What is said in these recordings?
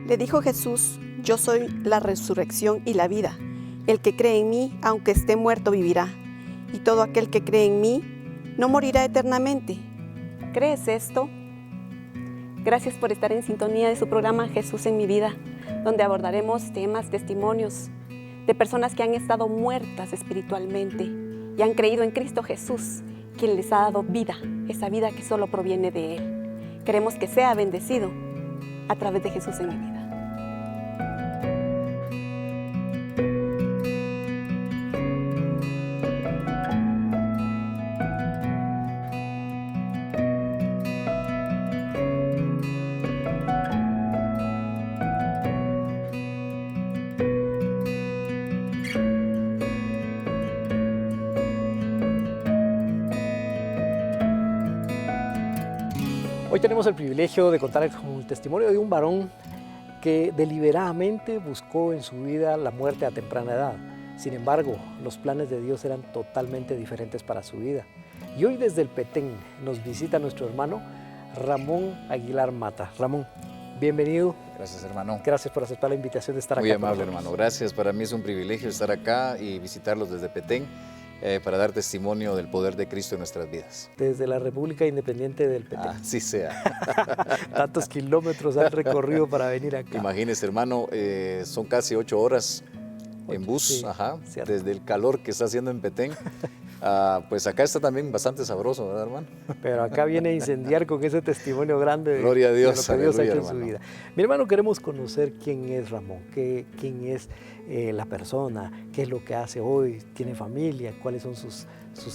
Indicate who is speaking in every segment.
Speaker 1: Le dijo Jesús: yo soy la resurrección y la vida. El que cree en mí, aunque esté muerto, vivirá. Y todo aquel que cree en mí, no morirá eternamente. ¿Crees esto? Gracias por estar en sintonía de su programa Jesús en mi vida, donde abordaremos temas, testimonios de personas que han estado muertas espiritualmente y han creído en Cristo Jesús, quien les ha dado vida, esa vida que solo proviene de Él. Queremos que sea bendecido a través de Jesús en mi vida.
Speaker 2: Hoy tenemos el privilegio de contar con el testimonio de un varón que deliberadamente buscó en su vida la muerte a temprana edad. Sin embargo, los planes de Dios eran totalmente diferentes para su vida. Y hoy desde el Petén nos visita nuestro hermano Ramón Aguilar Mata. Ramón, bienvenido.
Speaker 3: Gracias, hermano.
Speaker 2: Gracias por aceptar la invitación de estar
Speaker 3: Muy
Speaker 2: acá.
Speaker 3: Muy amable, hermano. Gracias. Para mí es un privilegio estar acá y visitarlos desde Petén para dar testimonio del poder de Cristo en nuestras vidas.
Speaker 2: Desde la República Independiente del Petén.
Speaker 3: Así sea.
Speaker 2: Tantos kilómetros han recorrido para venir acá.
Speaker 3: Imagínese, hermano, son casi 8 horas en bus,
Speaker 2: sí,
Speaker 3: desde el calor que está haciendo en Petén. Pues acá está también bastante sabroso, ¿verdad, hermano?
Speaker 2: Pero acá viene a incendiar con ese testimonio grande
Speaker 3: Gloria a Dios,
Speaker 2: de lo que Dios ha hecho en
Speaker 3: hermano.
Speaker 2: su vida. Mi hermano, queremos conocer quién es Ramón, quién es la persona, qué es lo que hace hoy, tiene familia, cuáles son sus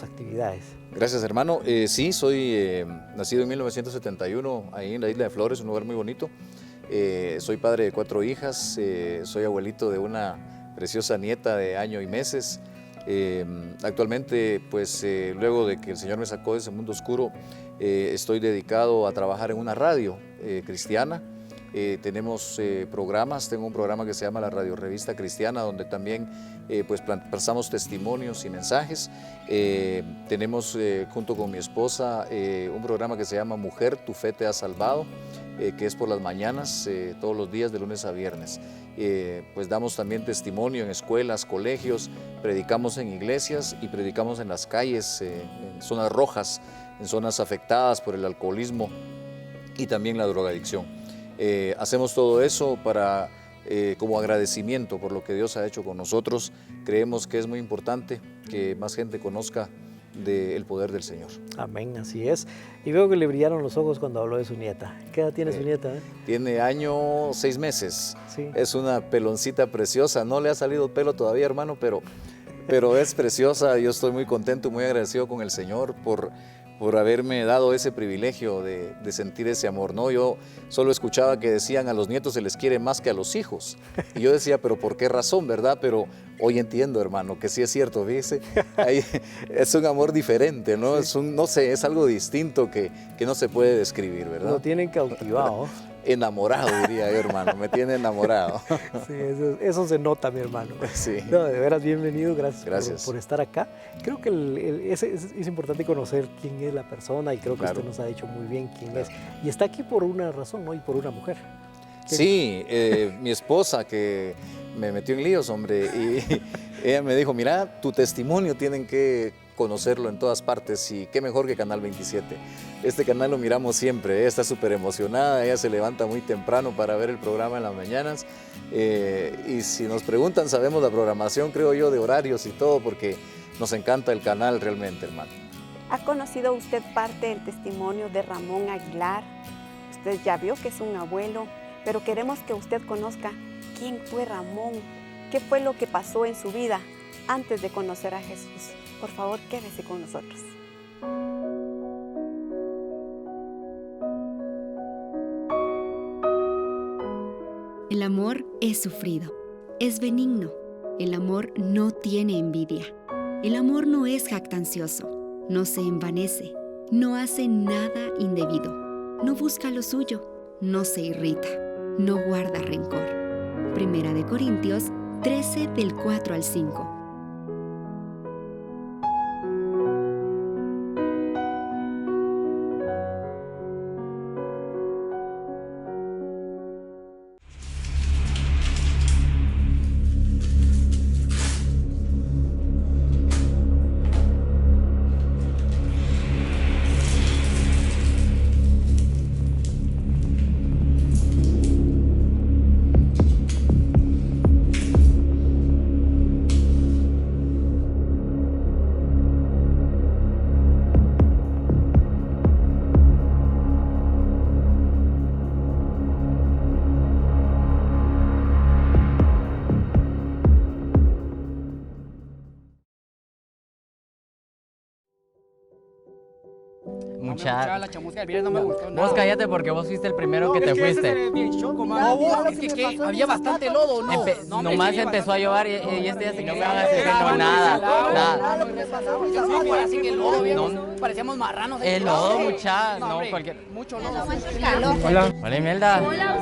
Speaker 2: actividades.
Speaker 3: Gracias, hermano. Sí, soy nacido en 1971, ahí en la isla de Flores, un lugar muy bonito. Soy padre de 4 hijas, soy abuelito de una preciosa nieta de año y meses. Actualmente, pues luego de que el Señor me sacó de ese mundo oscuro, estoy dedicado a trabajar en una radio cristiana. Tenemos programas, tengo un programa que se llama la Radio Revista Cristiana, donde también pues pasamos testimonios y mensajes. Tenemos junto con mi esposa un programa que se llama Mujer, tu fe te ha salvado, que es por las mañanas, todos los días de lunes a viernes. Pues damos también testimonio en escuelas, colegios, predicamos en iglesias y predicamos en las calles, en zonas rojas, en zonas afectadas por el alcoholismo y también la drogadicción. Hacemos todo eso para, como agradecimiento por lo que Dios ha hecho con nosotros. Creemos que es muy importante que más gente conozca del poder del Señor.
Speaker 2: Amén, así es. Y veo que le brillaron los ojos cuando habló de su nieta. ¿Qué edad tiene su nieta?
Speaker 3: Tiene año 6 meses.
Speaker 2: Sí.
Speaker 3: Es una peloncita preciosa. No le ha salido pelo todavía, hermano, pero es preciosa. Yo estoy muy contento, muy agradecido con el Señor por haberme dado ese privilegio de sentir ese amor, ¿no? Yo solo escuchaba que decían a los nietos se les quiere más que a los hijos. Y yo decía, pero ¿por qué razón, verdad? Pero hoy entiendo, hermano, que sí es cierto, fíjese, es un amor diferente, ¿no? Sí. No sé, es algo distinto que no se puede describir, ¿verdad?
Speaker 2: Lo tienen cautivado.
Speaker 3: Enamorado, diría yo, hermano, me tiene enamorado.
Speaker 2: Sí, eso se nota, mi hermano.
Speaker 3: Sí.
Speaker 2: No, de veras, bienvenido,
Speaker 3: gracias.
Speaker 2: Por estar acá. Creo que es importante conocer quién es la persona y creo que usted nos ha dicho muy bien quién es. Y está aquí por una razón, ¿no? Y por una mujer.
Speaker 3: Sí, mi esposa que me metió en líos, hombre, y ella me dijo, mira, tu testimonio tienen que conocerlo en todas partes y qué mejor que Canal 27. Este canal lo miramos siempre, ella está súper emocionada, ella se levanta muy temprano para ver el programa en las mañanas y si nos preguntan, sabemos la programación, creo yo, de horarios y todo, porque nos encanta el canal realmente, hermano.
Speaker 1: ¿Ha conocido usted parte del testimonio de Ramón Aguilar? Usted ya vio que es un abuelo, pero queremos que usted conozca quién fue Ramón, qué fue lo que pasó en su vida antes de conocer a Jesús. Por favor, quédese con nosotros.
Speaker 4: El amor es sufrido, es benigno. El amor no tiene envidia. El amor no es jactancioso, no se envanece, no hace nada indebido, no busca lo suyo, no se irrita, no guarda rencor. 1 Corintios 13, del 4 al 5.
Speaker 5: muchacha.
Speaker 6: La chamusca del viernes no me gustó nada.
Speaker 5: Vos cállate porque vos fuiste el primero que te fuiste.
Speaker 6: ¿Qué? Había bastante lodo, ¿no?
Speaker 5: Nomás empezó a llover y este ya se quedaba haciendo nada.
Speaker 6: Así que el lodo, parecíamos marranos.
Speaker 5: El lodo, muchacha. No, cualquier...
Speaker 6: Mucho lodo.
Speaker 5: Hola. Hola, Imelda.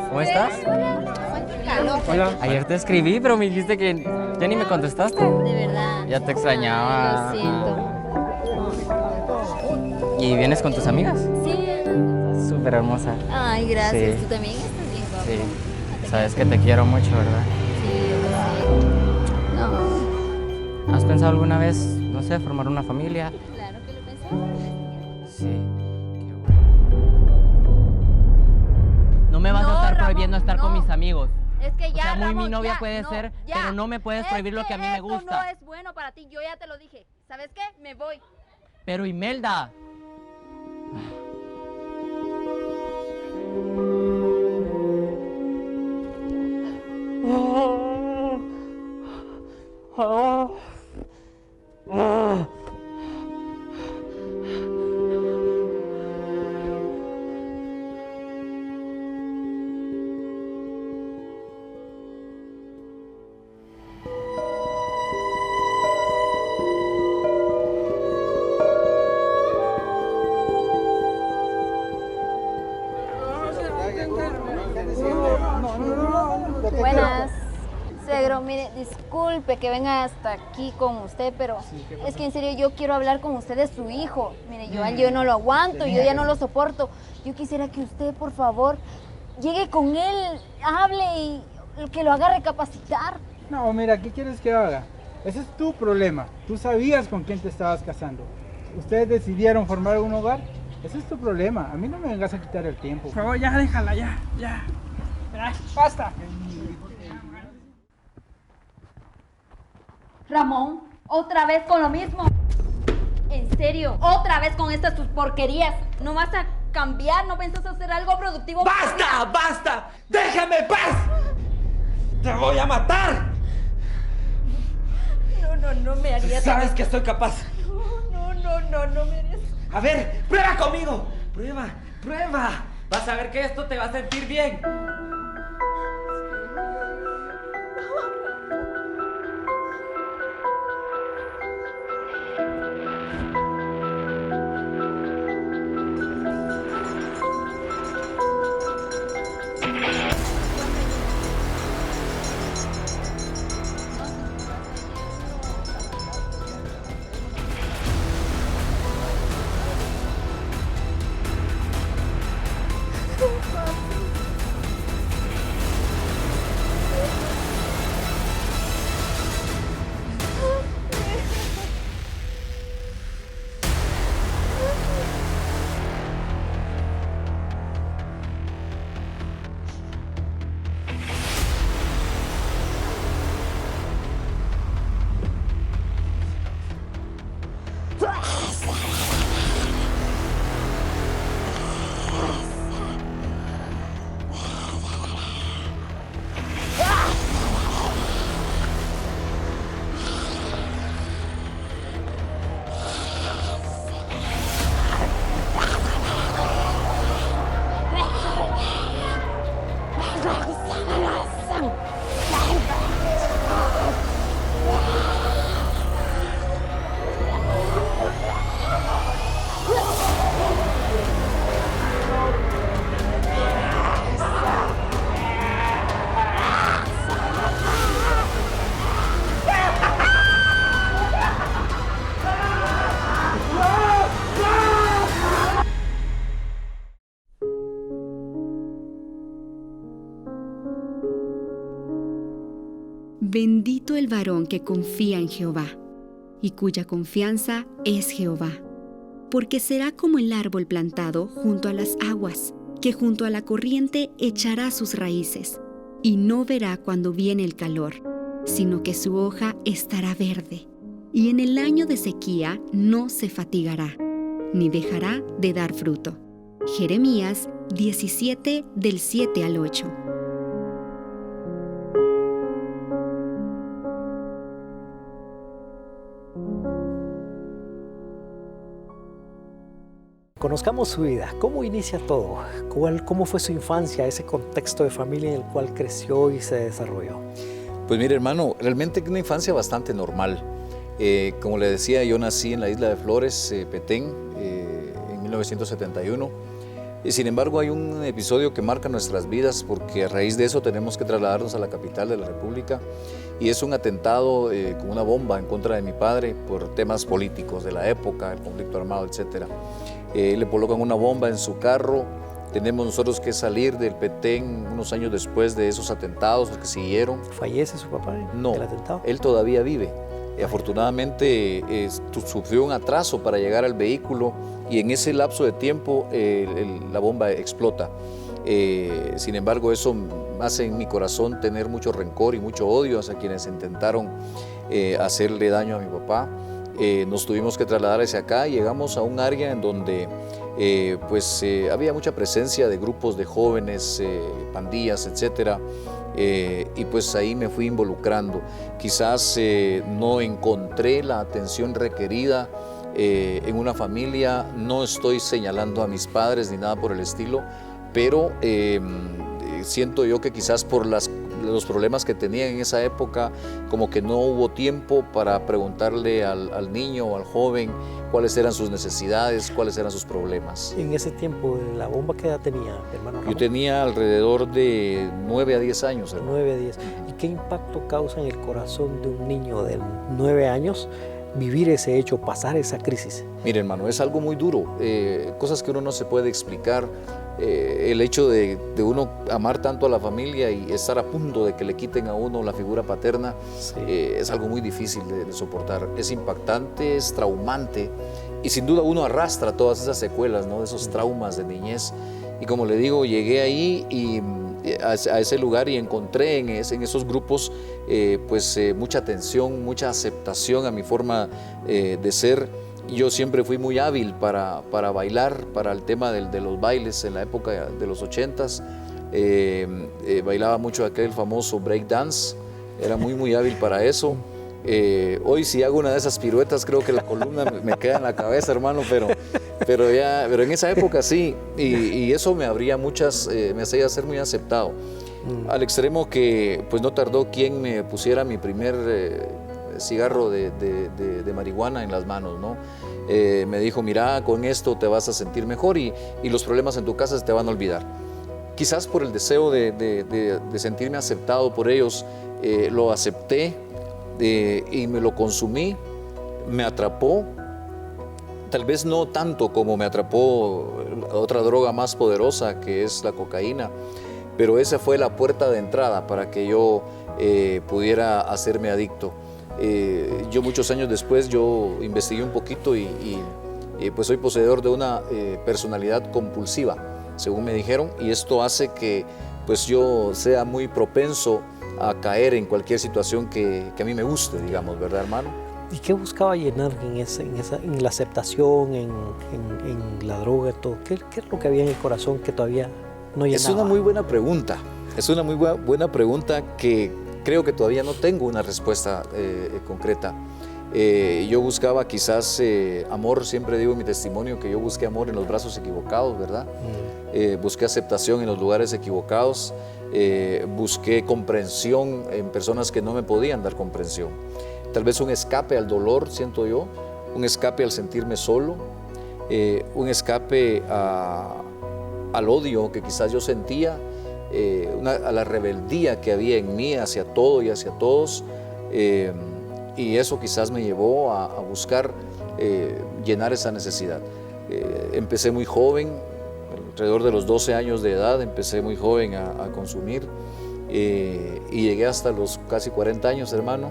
Speaker 5: ¿Cómo estás? Hola. Ayer te escribí, pero me dijiste que ya ni me contestaste.
Speaker 7: De verdad.
Speaker 5: Ya te extrañaba.
Speaker 7: Lo siento.
Speaker 5: ¿Y vienes con tus amigas?
Speaker 7: Sí.
Speaker 5: Súper hermosa.
Speaker 7: Ay, gracias.
Speaker 5: Sí.
Speaker 7: Tú también estás bien, guapo.
Speaker 5: Sí. Sabes que te quiero mucho, ¿verdad?
Speaker 7: Sí, no.
Speaker 5: ¿Has pensado alguna vez, no sé, formar una familia?
Speaker 7: Claro que lo pensaba.
Speaker 5: Sí. No me vas a estar prohibiendo estar con mis amigos.
Speaker 7: Es que ya,
Speaker 5: O sea, muy
Speaker 7: Ramón,
Speaker 5: mi novia
Speaker 7: ya,
Speaker 5: puede
Speaker 7: no,
Speaker 5: ser,
Speaker 7: ya.
Speaker 5: pero no me puedes prohibir lo que a mí me
Speaker 7: Esto
Speaker 5: gusta.
Speaker 7: no es bueno para ti, yo ya te lo dije. ¿Sabes qué? Me voy.
Speaker 5: Pero Imelda.
Speaker 7: Buenas. Suegro, mire, disculpe que venga hasta aquí con usted, pero es que en serio yo quiero hablar con usted de su hijo. Mire, yo no lo aguanto, yo ya no lo soporto. Yo quisiera que usted, por favor, llegue con él, hable y que lo haga recapacitar.
Speaker 8: No, mira, ¿qué quieres que haga? Ese es tu problema. Tú sabías con quién te estabas casando. Ustedes decidieron formar un hogar. Ese es tu problema. A mí no me vengas a quitar el tiempo.
Speaker 6: Por favor, ya déjala, ya. Ya, basta.
Speaker 7: Ramón, otra vez con lo mismo. En serio, otra vez con estas tus porquerías. ¿No vas a cambiar? ¿No piensas hacer algo productivo?
Speaker 9: ¡Basta! ¡Basta! ¡Déjame en paz! ¡Te voy a matar!
Speaker 7: No me harías.
Speaker 9: Sabes que estoy capaz.
Speaker 7: No me harías.
Speaker 9: A ver, prueba conmigo. Prueba. Vas a ver que esto te va a sentir bien.
Speaker 4: Bendito el varón que confía en Jehová, y cuya confianza es Jehová, porque será como el árbol plantado junto a las aguas, que junto a la corriente echará sus raíces, y no verá cuando viene el calor, sino que su hoja estará verde, y en el año de sequía no se fatigará, ni dejará de dar fruto. Jeremías 17, del 7 al 8.
Speaker 2: Conozcamos su vida. ¿Cómo inicia todo? ¿Cómo fue su infancia, ese contexto de familia en el cual creció y se desarrolló?
Speaker 3: Pues mire, hermano, realmente una infancia bastante normal. Como le decía, yo nací en la isla de Flores, Petén, en 1971. Sin embargo, hay un episodio que marca nuestras vidas porque a raíz de eso tenemos que trasladarnos a la capital de la República, y es un atentado con una bomba en contra de mi padre por temas políticos de la época, el conflicto armado, etc. Le colocan una bomba en su carro. Tenemos nosotros que salir del Petén unos años después de esos atentados que siguieron.
Speaker 2: ¿Fallece su papá
Speaker 3: No,
Speaker 2: del atentado?
Speaker 3: él todavía vive. Afortunadamente sufrió un atraso para llegar al vehículo y en ese lapso de tiempo la bomba explota. Sin embargo, eso hace en mi corazón tener mucho rencor y mucho odio hacia quienes intentaron hacerle daño a mi papá. Nos tuvimos que trasladar hacia acá y llegamos a un área en donde había mucha presencia de grupos de jóvenes, pandillas, etcétera. Y pues ahí me fui involucrando. Quizás no encontré la atención requerida en una familia. No estoy señalando a mis padres ni nada por el estilo, pero siento yo que quizás por los problemas que tenía en esa época, como que no hubo tiempo para preguntarle al niño o al joven cuáles eran sus necesidades, cuáles eran sus problemas.
Speaker 2: En ese tiempo, ¿la bomba qué edad tenía, hermano Ramón?
Speaker 3: Yo tenía alrededor de 9 a 10 años. Hermano.
Speaker 2: 9 a 10. ¿Y qué impacto causa en el corazón de un niño de 9 años vivir ese hecho, pasar esa crisis?
Speaker 3: Mire, hermano, es algo muy duro, cosas que uno no se puede explicar. El hecho de uno amar tanto a la familia y estar a punto de que le quiten a uno la figura paterna, sí, es algo muy difícil de soportar. Es impactante, es traumante y sin duda uno arrastra todas esas secuelas, ¿no? De esos traumas de niñez. Y como le digo, llegué ahí y a ese lugar y encontré en esos grupos mucha atención, mucha aceptación a mi forma de ser. Yo siempre fui muy hábil para bailar, para el tema de los bailes en la época de los 80s. Bailaba mucho aquel famoso break dance, era muy hábil para eso. Hoy si hago una de esas piruetas creo que la columna me queda en la cabeza, hermano, pero en esa época sí, y eso me hacía ser muy aceptado. Al extremo que pues no tardó quien me pusiera mi primer cigarro de marihuana en las manos, ¿no? Me dijo, mira, con esto te vas a sentir mejor y los problemas en tu casa se te van a olvidar. Quizás por el deseo de sentirme aceptado por ellos, lo acepté y me lo consumí, me atrapó, tal vez no tanto como me atrapó otra droga más poderosa que es la cocaína, pero esa fue la puerta de entrada para que yo pudiera hacerme adicto. Yo muchos años después yo investigué un poquito y pues soy poseedor de una personalidad compulsiva, según me dijeron, y esto hace que pues yo sea muy propenso a caer en cualquier situación que a mí me guste, digamos, ¿verdad, hermano?
Speaker 2: ¿Y qué buscaba llenar en la aceptación, en la droga, todo? ¿Qué es lo que había en el corazón que todavía no llenaba?
Speaker 3: Es una muy buena pregunta, es una muy buena pregunta que creo que todavía no tengo una respuesta concreta. Yo buscaba quizás amor, siempre digo en mi testimonio que yo busqué amor en los brazos equivocados, ¿verdad? Busqué aceptación en los lugares equivocados, busqué comprensión en personas que no me podían dar comprensión. Tal vez un escape al dolor, siento yo, un escape al sentirme solo, un escape al odio que quizás yo sentía, a la rebeldía que había en mí hacia todo y hacia todos, y eso quizás me llevó a buscar llenar esa necesidad. Empecé muy joven, alrededor de los 12 años de edad, empecé muy joven a consumir y llegué hasta los casi 40 años, hermano,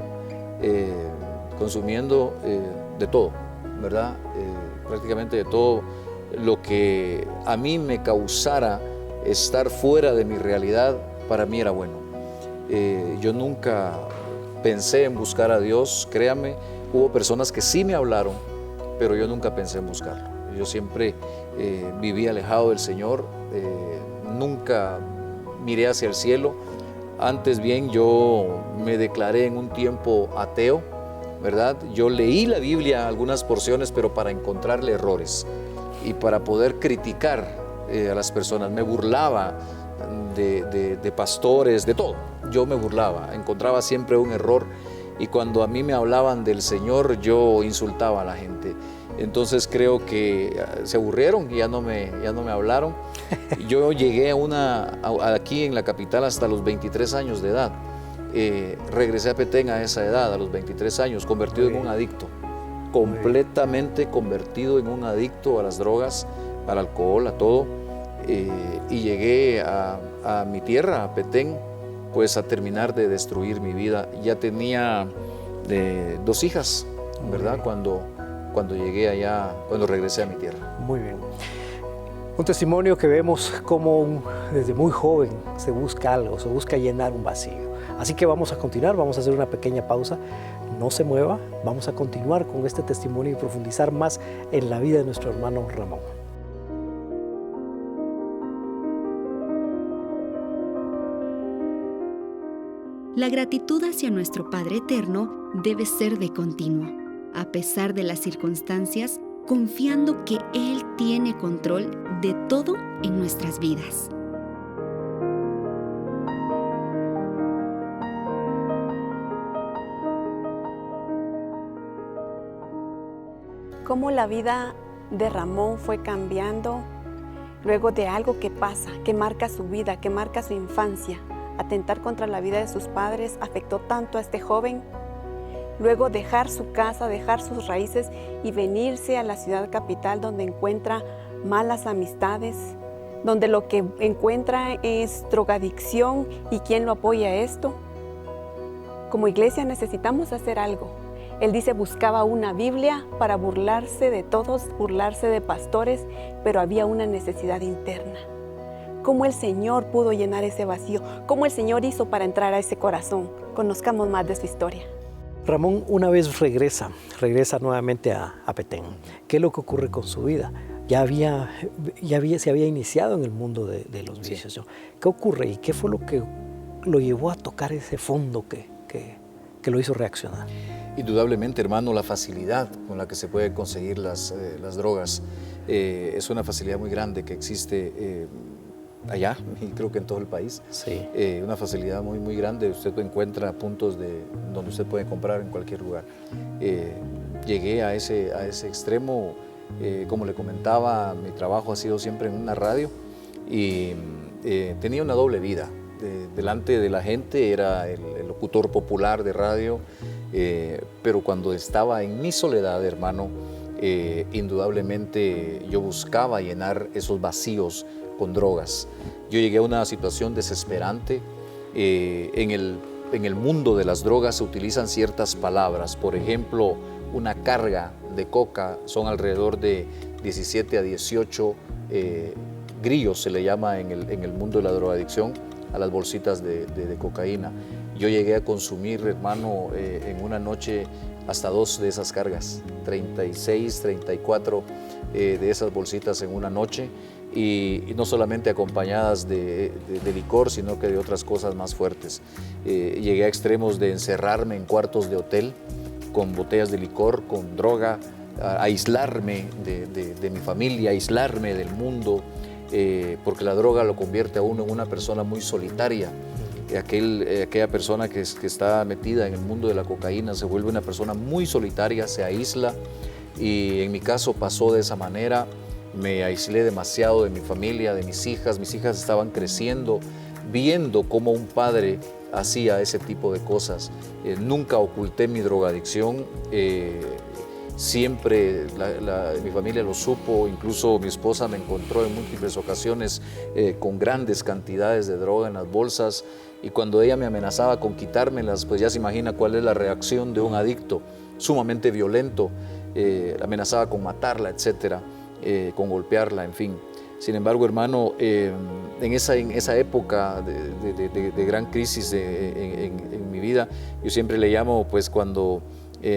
Speaker 3: consumiendo de todo, ¿verdad? Prácticamente de todo lo que a mí me causara estar fuera de mi realidad, para mí era bueno. Yo nunca pensé en buscar a Dios, créame, hubo personas que sí me hablaron, pero yo nunca pensé en buscarlo. Yo siempre viví alejado del Señor, nunca miré hacia el cielo. Antes bien, yo me declaré en un tiempo ateo, ¿verdad? Yo leí la Biblia, algunas porciones, pero para encontrarle errores. y para poder criticar a las personas. Me burlaba de pastores, de todo. Yo me burlaba, encontraba siempre un error, y cuando a mí me hablaban del Señor, yo insultaba a la gente. Entonces creo que se aburrieron y ya no me hablaron. Yo llegué aquí en la capital hasta los 23 años de edad. Regresé a Petén a esa edad, a los 23 años, convertido en un adicto. Completamente convertido en un adicto a las drogas, al alcohol, a todo. Y llegué a mi tierra, a Petén, pues a terminar de destruir mi vida. Ya tenía 2 hijas, ¿verdad? Cuando llegué allá, cuando regresé a mi tierra.
Speaker 2: Muy bien. Un testimonio que vemos como desde muy joven se busca algo, se busca llenar un vacío. Así que vamos a continuar, vamos a hacer una pequeña pausa. No se mueva, vamos a continuar con este testimonio y profundizar más en la vida de nuestro hermano Ramón.
Speaker 4: La gratitud hacia nuestro Padre Eterno debe ser de continuo, a pesar de las circunstancias, confiando que Él tiene control de todo en nuestras vidas.
Speaker 1: Cómo la vida de Ramón fue cambiando luego de algo que pasa, que marca su vida, que marca su infancia. Atentar contra la vida de sus padres afectó tanto a este joven. Luego dejar su casa, dejar sus raíces y venirse a la ciudad capital, donde encuentra malas amistades, donde lo que encuentra es drogadicción. ¿Y quién lo apoya a esto? Como iglesia necesitamos hacer algo. Él dice, buscaba una Biblia para burlarse de todos, burlarse de pastores, pero había una necesidad interna. ¿Cómo el Señor pudo llenar ese vacío? ¿Cómo el Señor hizo para entrar a ese corazón? Conozcamos más de su historia.
Speaker 2: Ramón una vez regresa nuevamente a Petén. ¿Qué es lo que ocurre con su vida? Se había iniciado en el mundo de los vicios. Sí. ¿Qué ocurre y qué fue lo que lo llevó a tocar ese fondo que lo hizo reaccionar?
Speaker 3: Indudablemente, hermano, la facilidad con la que se pueden conseguir las drogas es una facilidad muy grande que existe allá, y creo que en todo el país.
Speaker 2: Sí.
Speaker 3: Una facilidad muy, muy grande. Usted encuentra puntos donde usted puede comprar en cualquier lugar. Llegué a ese extremo, como le comentaba, mi trabajo ha sido siempre en una radio y tenía una doble vida. Delante de la gente era el locutor popular de radio, pero cuando estaba en mi soledad, hermano, indudablemente yo buscaba llenar esos vacíos con drogas. Yo llegué a una situación desesperante. En el mundo de las drogas se utilizan ciertas palabras. Por ejemplo, una carga de coca son alrededor de 17 a 18 grillos, se le llama en el mundo de la drogadicción, a las bolsitas de cocaína. Yo llegué a consumir, hermano, en una noche hasta 2 de esas cargas, 36, 34 de esas bolsitas en una noche, y no solamente acompañadas de licor, sino que de otras cosas más fuertes. Llegué a extremos de encerrarme en cuartos de hotel con botellas de licor, con droga, a aislarme de mi familia, aislarme del mundo, porque la droga lo convierte a uno en una persona muy solitaria. Aquella persona que está metida en el mundo de la cocaína se vuelve una persona muy solitaria, se aísla, y en mi caso pasó de esa manera. Me aislé demasiado de mi familia, de mis hijas. Mis hijas estaban creciendo, viendo cómo un padre hacía ese tipo de cosas. Nunca oculté mi drogadicción. Siempre mi familia lo supo, incluso mi esposa me encontró en múltiples ocasiones con grandes cantidades de droga en las bolsas, y cuando ella me amenazaba con quitármelas, pues ya se imagina cuál es la reacción de un adicto, sumamente violento. Amenazaba con matarla, etcétera, con golpearla, en fin. Sin embargo, hermano, en esa época de gran crisis en mi vida, yo siempre le llamo, pues cuando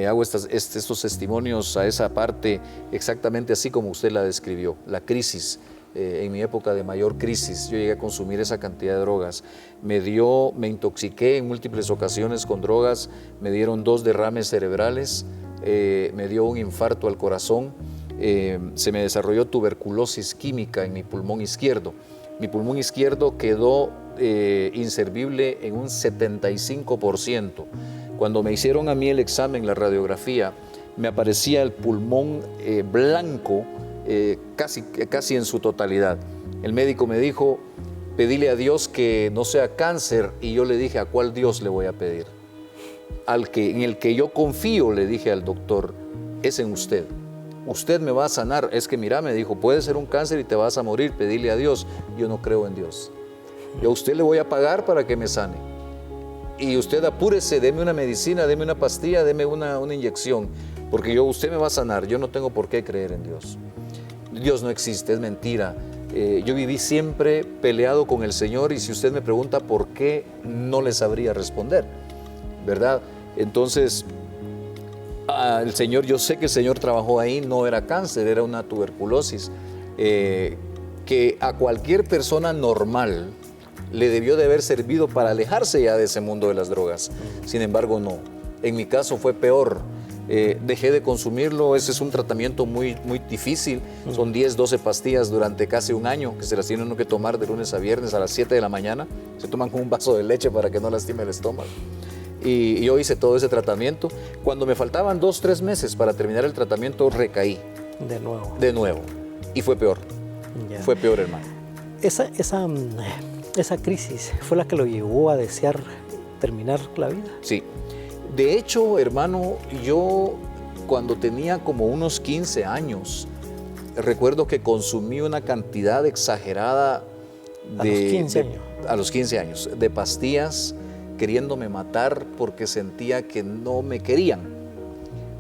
Speaker 3: hago estos testimonios a esa parte exactamente así como usted la describió, la crisis. En mi época de mayor crisis, yo llegué a consumir esa cantidad de drogas. Me intoxiqué en múltiples ocasiones con drogas, me dieron 2 derrames cerebrales, me dio un infarto al corazón, se me desarrolló tuberculosis química en mi pulmón izquierdo. Mi pulmón izquierdo quedó inservible en un 75%. Cuando me hicieron a mí el examen, la radiografía, me aparecía el pulmón blanco casi en su totalidad. El médico me dijo, pedile a Dios que no sea cáncer, y yo le dije, ¿a cuál Dios le voy a pedir? En el que yo confío, le dije al doctor, es en usted. Usted me va a sanar. Es que mira, me dijo, puede ser un cáncer y te vas a morir, pedile a Dios. Yo no creo en Dios. Yo a usted le voy a pagar para que me sane. Y usted apúrese, deme una medicina, deme una pastilla, deme una inyección, porque usted me va a sanar. Yo no tengo por qué creer en Dios. Dios no existe, es mentira. Yo viví siempre peleado con el Señor, y si usted me pregunta por qué, no le sabría responder, ¿verdad? Entonces, el Señor, yo sé que el Señor trabajó ahí, no era cáncer, era una tuberculosis, que a cualquier persona normal le debió de haber servido para alejarse ya de ese mundo de las drogas. Sin embargo, no. En mi caso fue peor. Dejé de consumirlo. Ese es un tratamiento muy difícil. Son 10, 12 pastillas durante casi un año, que se las tiene uno que tomar de lunes a viernes a las 7 de la mañana. Se toman con un vaso de leche para que no lastime el estómago. Y yo hice todo ese tratamiento. Cuando me faltaban 2, 3 meses para terminar el tratamiento, recaí. De nuevo. Y fue peor. Ya. Fue peor, hermano.
Speaker 2: Esa crisis fue la que lo llevó a desear terminar la vida.
Speaker 3: Sí. De hecho, hermano, yo cuando tenía como unos 15 años, recuerdo que consumí una cantidad exagerada a los 15 años, de pastillas, queriéndome matar porque sentía que no me querían,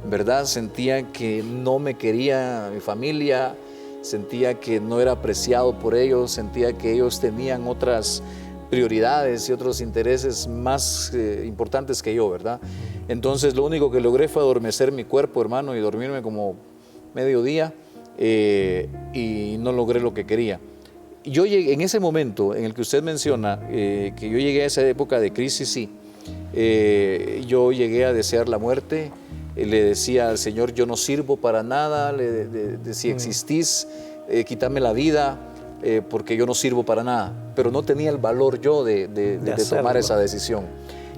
Speaker 3: ¿verdad? Sentía que no me quería mi familia, sentía que no era apreciado por ellos, sentía que ellos tenían otras prioridades y otros intereses más importantes que yo, ¿verdad? Entonces lo único que logré fue adormecer mi cuerpo, hermano, y dormirme como mediodía, y no logré lo que quería. Yo llegué, en ese momento en el que usted menciona, que yo llegué a esa época de crisis, sí, yo llegué a desear la muerte. Le decía al Señor, yo no sirvo para nada, si existís, quítame la vida, porque yo no sirvo para nada. Pero no tenía el valor yo de tomar esa decisión.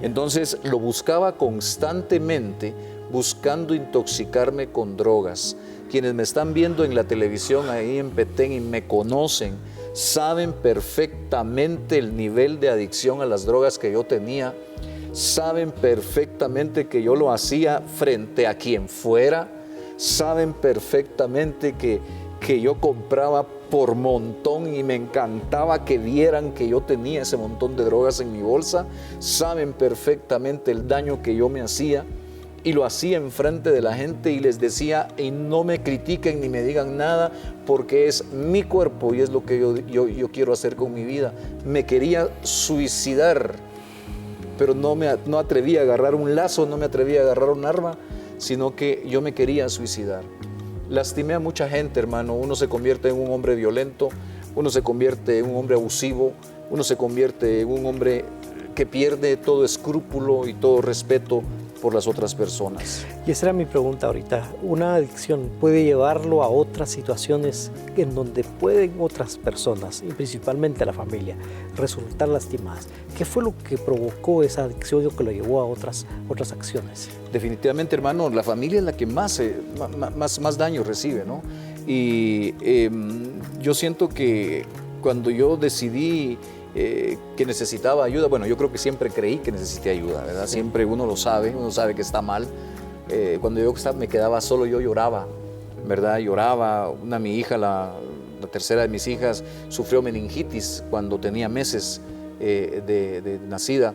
Speaker 3: Entonces lo buscaba constantemente, buscando intoxicarme con drogas. Quienes me están viendo en la televisión ahí en Petén y me conocen, saben perfectamente el nivel de adicción a las drogas que yo tenía. Saben perfectamente que yo lo hacía frente a quien fuera. Saben perfectamente que yo compraba por montón y me encantaba que vieran que yo tenía ese montón de drogas en mi bolsa. Saben perfectamente el daño que yo me hacía, y lo hacía enfrente de la gente y les decía, y no me critiquen ni me digan nada, porque es mi cuerpo y es lo que yo quiero hacer con mi vida. Me quería suicidar, pero no atrevía a agarrar un lazo, no me atrevía a agarrar un arma, sino que yo me quería suicidar. Lastimé a mucha gente, hermano. Uno se convierte en un hombre violento, uno se convierte en un hombre abusivo, uno se convierte en un hombre que pierde todo escrúpulo y todo respeto por las otras personas.
Speaker 2: Y esa era mi pregunta ahorita. ¿Una adicción puede llevarlo a otras situaciones en donde pueden otras personas, y principalmente la familia, resultar lastimadas? ¿Qué fue lo que provocó esa adicción o que lo llevó a otras acciones?
Speaker 3: Definitivamente, hermano, la familia es la que más daño recibe, ¿no? Y yo siento que cuando yo decidí que necesitaba ayuda, bueno, yo creo que siempre creí que necesité ayuda, ¿verdad? Sí. Siempre uno sabe que está mal. Cuando yo me quedaba solo, yo lloraba, ¿verdad? Lloraba. Mi hija, la tercera de mis hijas, sufrió meningitis cuando tenía meses de nacida.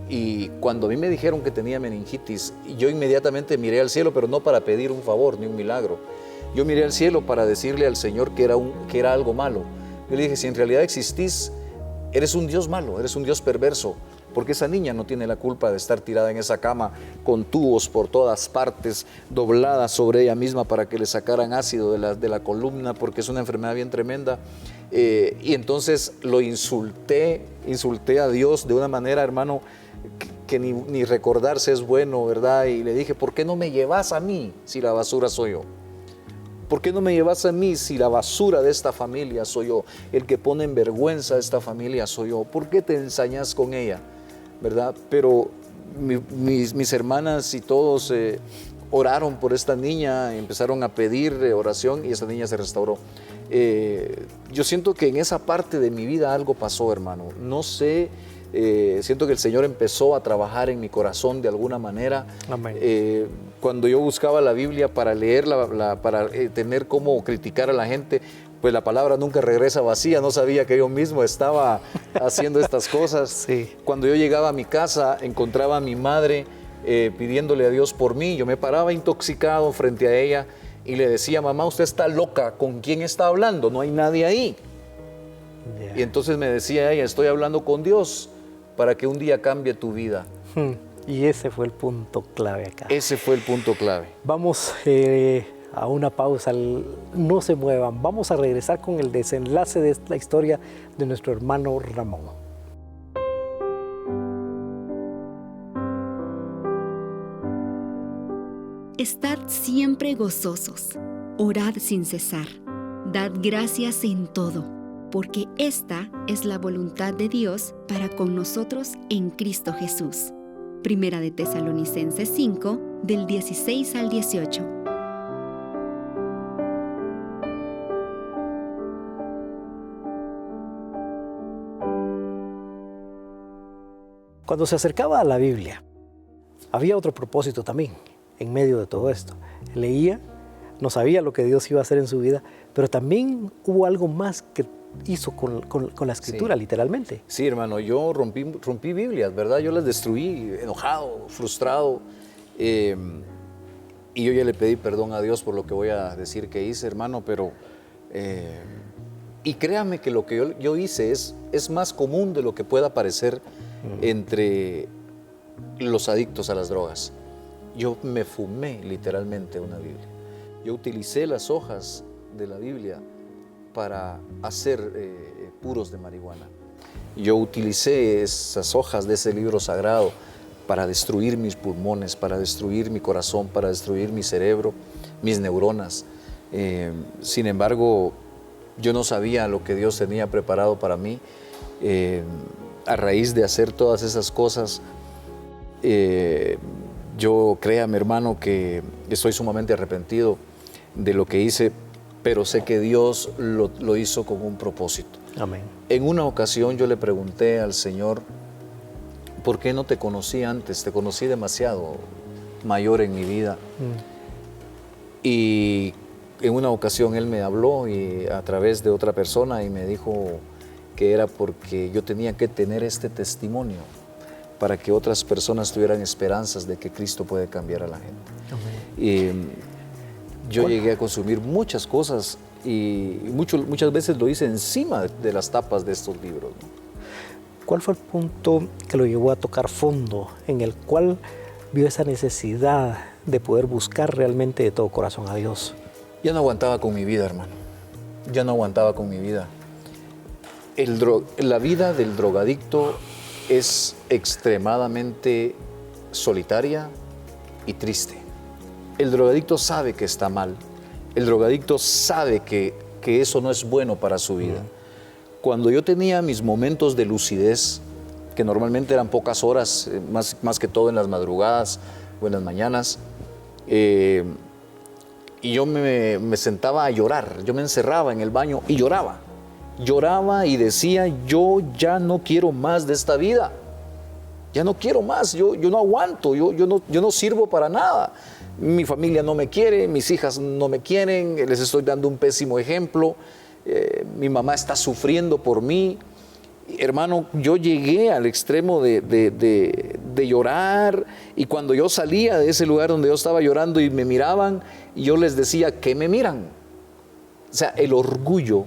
Speaker 3: Y cuando a mí me dijeron que tenía meningitis, yo inmediatamente miré al cielo, pero no para pedir un favor ni un milagro. Yo miré al cielo para decirle al Señor que era algo malo. Yo le dije, si en realidad existís, eres un Dios malo, eres un Dios perverso, porque esa niña no tiene la culpa de estar tirada en esa cama con tubos por todas partes, doblada sobre ella misma para que le sacaran ácido de la columna, porque es una enfermedad bien tremenda. Y entonces lo insulté a Dios de una manera, hermano, que ni recordarse es bueno, ¿verdad? Y le dije, ¿por qué no me llevas a mí si la basura soy yo? ¿Por qué no me llevas a mí si la basura de esta familia soy yo? El que pone en vergüenza a esta familia soy yo. ¿Por qué te ensañas con ella? ¿Verdad? Pero mis hermanas y todos oraron por esta niña, empezaron a pedir oración y esta niña se restauró. Yo siento que en esa parte de mi vida algo pasó, hermano. No sé, siento que el Señor empezó a trabajar en mi corazón de alguna manera.
Speaker 2: Amén.
Speaker 3: Cuando yo buscaba la Biblia para leerla, para tener cómo criticar a la gente, pues la palabra nunca regresa vacía. No sabía que yo mismo estaba haciendo estas cosas.
Speaker 2: Sí.
Speaker 3: Cuando yo llegaba a mi casa, encontraba a mi madre pidiéndole a Dios por mí. Yo me paraba intoxicado frente a ella y le decía: mamá, usted está loca, ¿con quién está hablando? No hay nadie ahí.
Speaker 2: Yeah.
Speaker 3: Y entonces me decía ella: estoy hablando con Dios para que un día cambie tu vida.
Speaker 2: Y ese fue el punto clave acá.
Speaker 3: Ese fue el punto clave.
Speaker 2: Vamos a una pausa, no se muevan, vamos a regresar con el desenlace de la historia de nuestro hermano Ramón.
Speaker 4: Estad siempre gozosos, orad sin cesar, dad gracias en todo, porque esta es la voluntad de Dios para con nosotros en Cristo Jesús. Primera de Tesalonicenses 5, del 16 al 18.
Speaker 2: Cuando se acercaba a la Biblia, había otro propósito también en medio de todo esto. Leía, no sabía lo que Dios iba a hacer en su vida, pero también hubo algo más que hizo con la escritura,
Speaker 3: Sí.
Speaker 2: literalmente.
Speaker 3: Sí, hermano, yo rompí Biblias, ¿verdad? Yo las destruí, enojado, frustrado. Y yo ya le pedí perdón a Dios por lo que voy a decir que hice, hermano, pero... y créame que lo que yo hice es más común de lo que pueda parecer entre los adictos a las drogas. Yo me fumé literalmente una Biblia. Yo utilicé las hojas de la Biblia para hacer puros de marihuana. Yo utilicé esas hojas de ese libro sagrado para destruir mis pulmones, para destruir mi corazón, para destruir mi cerebro, mis neuronas. Sin embargo, yo no sabía lo que Dios tenía preparado para mí. A raíz de hacer todas esas cosas, yo, créame, hermano, que estoy sumamente arrepentido de lo que hice, pero sé que Dios lo hizo con un propósito.
Speaker 2: Amén.
Speaker 3: En una ocasión yo le pregunté al Señor: ¿por qué no te conocí antes? Te conocí demasiado mayor en mi vida. Y en una ocasión Él me habló y a través de otra persona y me dijo que era porque yo tenía que tener este testimonio para que otras personas tuvieran esperanzas de que Cristo puede cambiar a la gente.
Speaker 2: Amén.
Speaker 3: Y yo llegué a consumir muchas cosas y muchas veces lo hice encima de las tapas de estos libros, ¿no?
Speaker 2: ¿Cuál fue el punto que lo llevó a tocar fondo, en el cual vio esa necesidad de poder buscar realmente de todo corazón a Dios?
Speaker 3: Ya no aguantaba con mi vida, hermano. Ya no aguantaba con mi vida. La vida del drogadicto es extremadamente solitaria y triste. El drogadicto sabe que está mal. El drogadicto sabe que eso no es bueno para su vida. Cuando yo tenía mis momentos de lucidez, que normalmente eran pocas horas, más que todo en las madrugadas o en las mañanas, y yo me sentaba a llorar. Yo me encerraba en el baño y lloraba. Lloraba y decía: yo ya no quiero más de esta vida. Ya no quiero más, yo no aguanto, yo no sirvo para nada. Mi familia no me quiere, mis hijas no me quieren, les estoy dando un pésimo ejemplo. Mi mamá está sufriendo por mí. Hermano, yo llegué al extremo de llorar, y cuando yo salía de ese lugar donde yo estaba llorando y me miraban, yo les decía: ¿qué me miran? O sea, el orgullo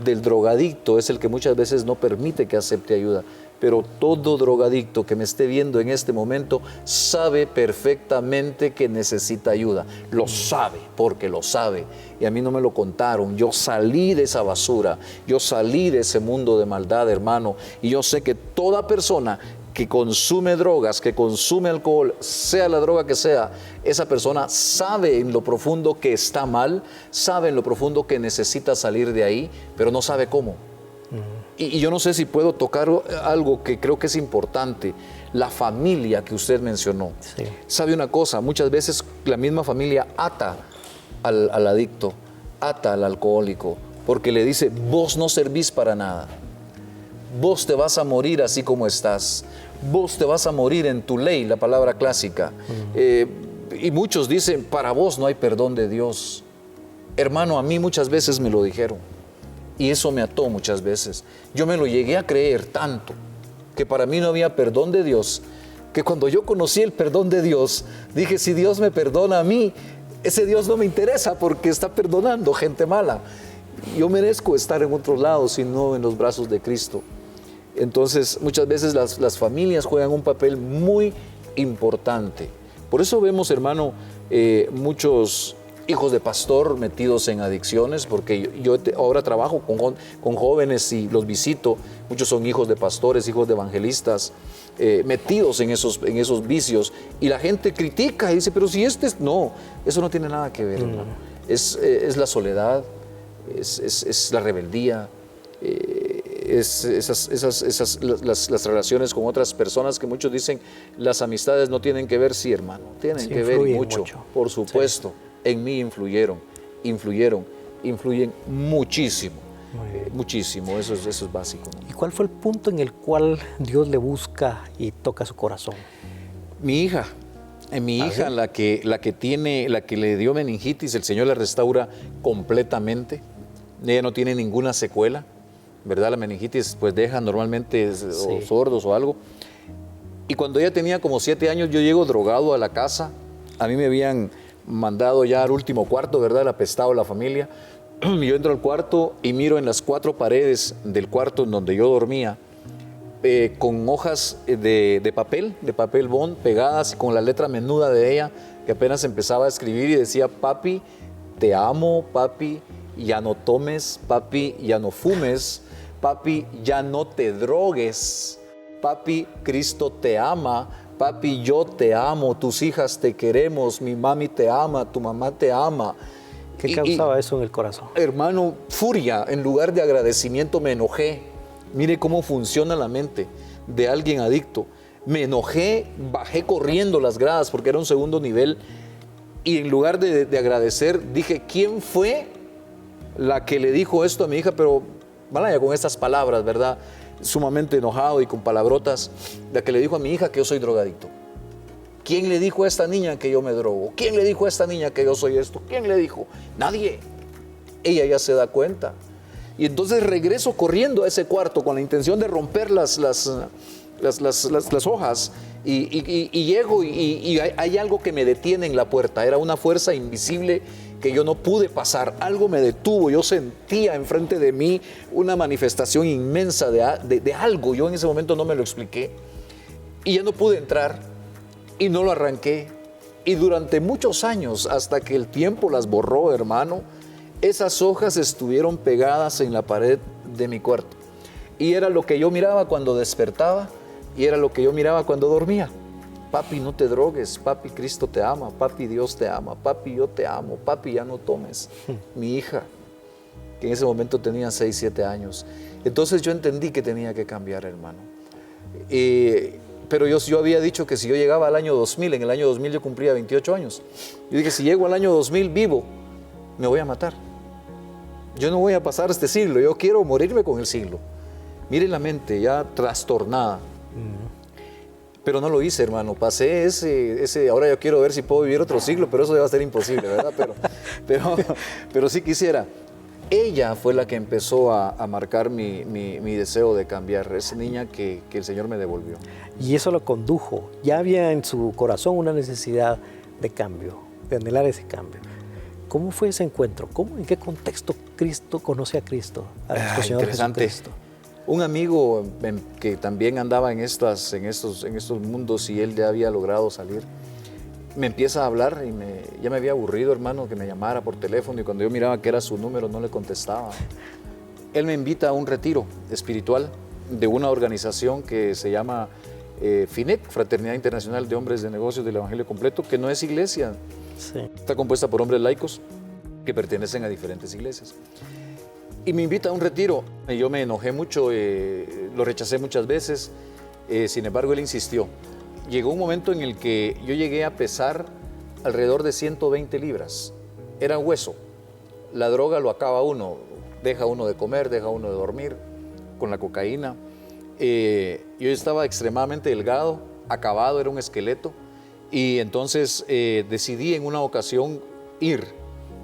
Speaker 3: del drogadicto es el que muchas veces no permite que acepte ayuda. Pero todo drogadicto que me esté viendo en este momento sabe perfectamente que necesita ayuda. Lo sabe, porque lo sabe. Y a mí no me lo contaron. Yo salí de esa basura. Yo salí de ese mundo de maldad, hermano. Y yo sé que toda persona que consume drogas, que consume alcohol, sea la droga que sea, esa persona sabe en lo profundo que está mal, sabe en lo profundo que necesita salir de ahí, pero no sabe cómo. Y yo no sé si puedo tocar algo que creo que es importante, la familia que usted mencionó.
Speaker 2: Sí.
Speaker 3: ¿Sabe una cosa? Muchas veces la misma familia ata al adicto, ata al alcohólico, porque le dice, vos no servís para nada. Vos te vas a morir así como estás. Vos te vas a morir en tu ley, la palabra clásica. Y muchos dicen, para vos no hay perdón de Dios. Hermano, a mí muchas veces me lo dijeron. Y eso me ató muchas veces. Yo me lo llegué a creer tanto, que para mí no había perdón de Dios, que cuando yo conocí el perdón de Dios, dije, si Dios me perdona a mí, ese Dios no me interesa porque está perdonando gente mala. Yo merezco estar en otros lados y no en los brazos de Cristo. Entonces, muchas veces las familias juegan un papel muy importante. Por eso vemos, hermano, muchos hijos de pastor metidos en adicciones, porque yo ahora trabajo con jóvenes y los visito. Muchos son hijos de pastores, hijos de evangelistas, metidos en esos vicios. Y la gente critica y dice, pero si no, eso no tiene nada que ver, hermano. Es la soledad, es la rebeldía, las relaciones con otras personas que muchos dicen las amistades no tienen que ver, sí, hermano, tienen que ver mucho, por supuesto. Sí. En mí influyen muchísimo, muchísimo, eso es básico, ¿no?
Speaker 2: ¿Y cuál fue el punto en el cual Dios le busca y toca su corazón?
Speaker 3: Mi hija, la que le dio meningitis, el Señor la restaura completamente. Ella no tiene ninguna secuela, ¿verdad? La meningitis pues deja normalmente o sordos o algo. Y cuando ella tenía como 7 años, yo llego drogado a la casa. A mí me habían mandado ya al último cuarto, ¿verdad? El apestado de la familia. Yo entro al cuarto y miro en las 4 paredes del cuarto en donde yo dormía, con hojas de papel bond pegadas y con la letra menuda de ella, que apenas empezaba a escribir y decía, papi, te amo, papi, ya no tomes, papi, ya no fumes, papi, ya no te drogues, papi, Cristo te ama, papi, yo te amo, tus hijas te queremos, mi mami te ama, tu mamá te ama.
Speaker 2: ¿Qué causaba eso en el corazón?
Speaker 3: Hermano, furia. En lugar de agradecimiento me enojé. Mire cómo funciona la mente de alguien adicto. Me enojé, bajé corriendo las gradas porque era un segundo nivel y en lugar de agradecer dije, ¿quién fue la que le dijo esto a mi hija? Pero vaya con estas palabras, ¿verdad? Sumamente enojado y con palabrotas, la que le dijo a mi hija que yo soy drogadicto. ¿Quién le dijo a esta niña que yo me drogo? ¿Quién le dijo a esta niña que yo soy esto? ¿Quién le dijo? Nadie. Ella ya se da cuenta. Y entonces regreso corriendo a ese cuarto con la intención de romper las hojas y llego y hay algo que me detiene en la puerta. Era una fuerza invisible que yo no pude pasar. Algo me detuvo. Yo sentía enfrente de mí una manifestación inmensa de algo. Yo en ese momento no me lo expliqué. Y ya no pude entrar. Y no lo arranqué. Y durante muchos años, hasta que el tiempo las borró, hermano, esas hojas estuvieron pegadas en la pared de mi cuarto. Y era lo que yo miraba cuando despertaba y era lo que yo miraba cuando dormía. Papi, no te drogues. Papi, Cristo te ama. Papi, Dios te ama. Papi, yo te amo. Papi, ya no tomes. Mi hija, que en ese momento tenía 6, 7 años. Entonces yo entendí que tenía que cambiar, hermano. Pero yo había dicho que si yo llegaba al año 2000, en el año 2000 yo cumplía 28 años. Yo dije, si llego al año 2000 vivo, me voy a matar. Yo no voy a pasar este siglo, yo quiero morirme con el siglo. Mire la mente ya trastornada. Pero no lo hice, hermano. Pasé ese, ahora yo quiero ver si puedo vivir otro siglo, pero eso debe ser imposible, ¿verdad? Pero sí quisiera. Ella fue la que empezó a marcar mi deseo de cambiar, esa niña que el Señor me devolvió.
Speaker 2: Y eso lo condujo. Ya había en su corazón una necesidad de cambio, de anhelar ese cambio. ¿Cómo fue ese encuentro? ¿En qué contexto Cristo conoce a Cristo? A Señor
Speaker 3: interesante. Jesucristo. Un amigo que también andaba en estos mundos y él ya había logrado salir, me empieza a hablar y ya me había aburrido, hermano, que me llamara por teléfono y cuando yo miraba que era su número no le contestaba. Él me invita a un retiro espiritual de una organización que se llama FINEC, Fraternidad Internacional de Hombres de Negocios del Evangelio Completo, que no es iglesia,
Speaker 2: Sí.
Speaker 3: está compuesta por hombres laicos que pertenecen a diferentes iglesias. Y me invita a un retiro. Yo me enojé mucho, lo rechacé muchas veces, sin embargo él insistió. Llegó un momento en el que yo llegué a pesar alrededor de 120 libras. Era hueso. La droga lo acaba uno, deja uno de comer, deja uno de dormir, con la cocaína. Yo estaba extremadamente delgado, acabado, era un esqueleto. Y entonces decidí en una ocasión ir,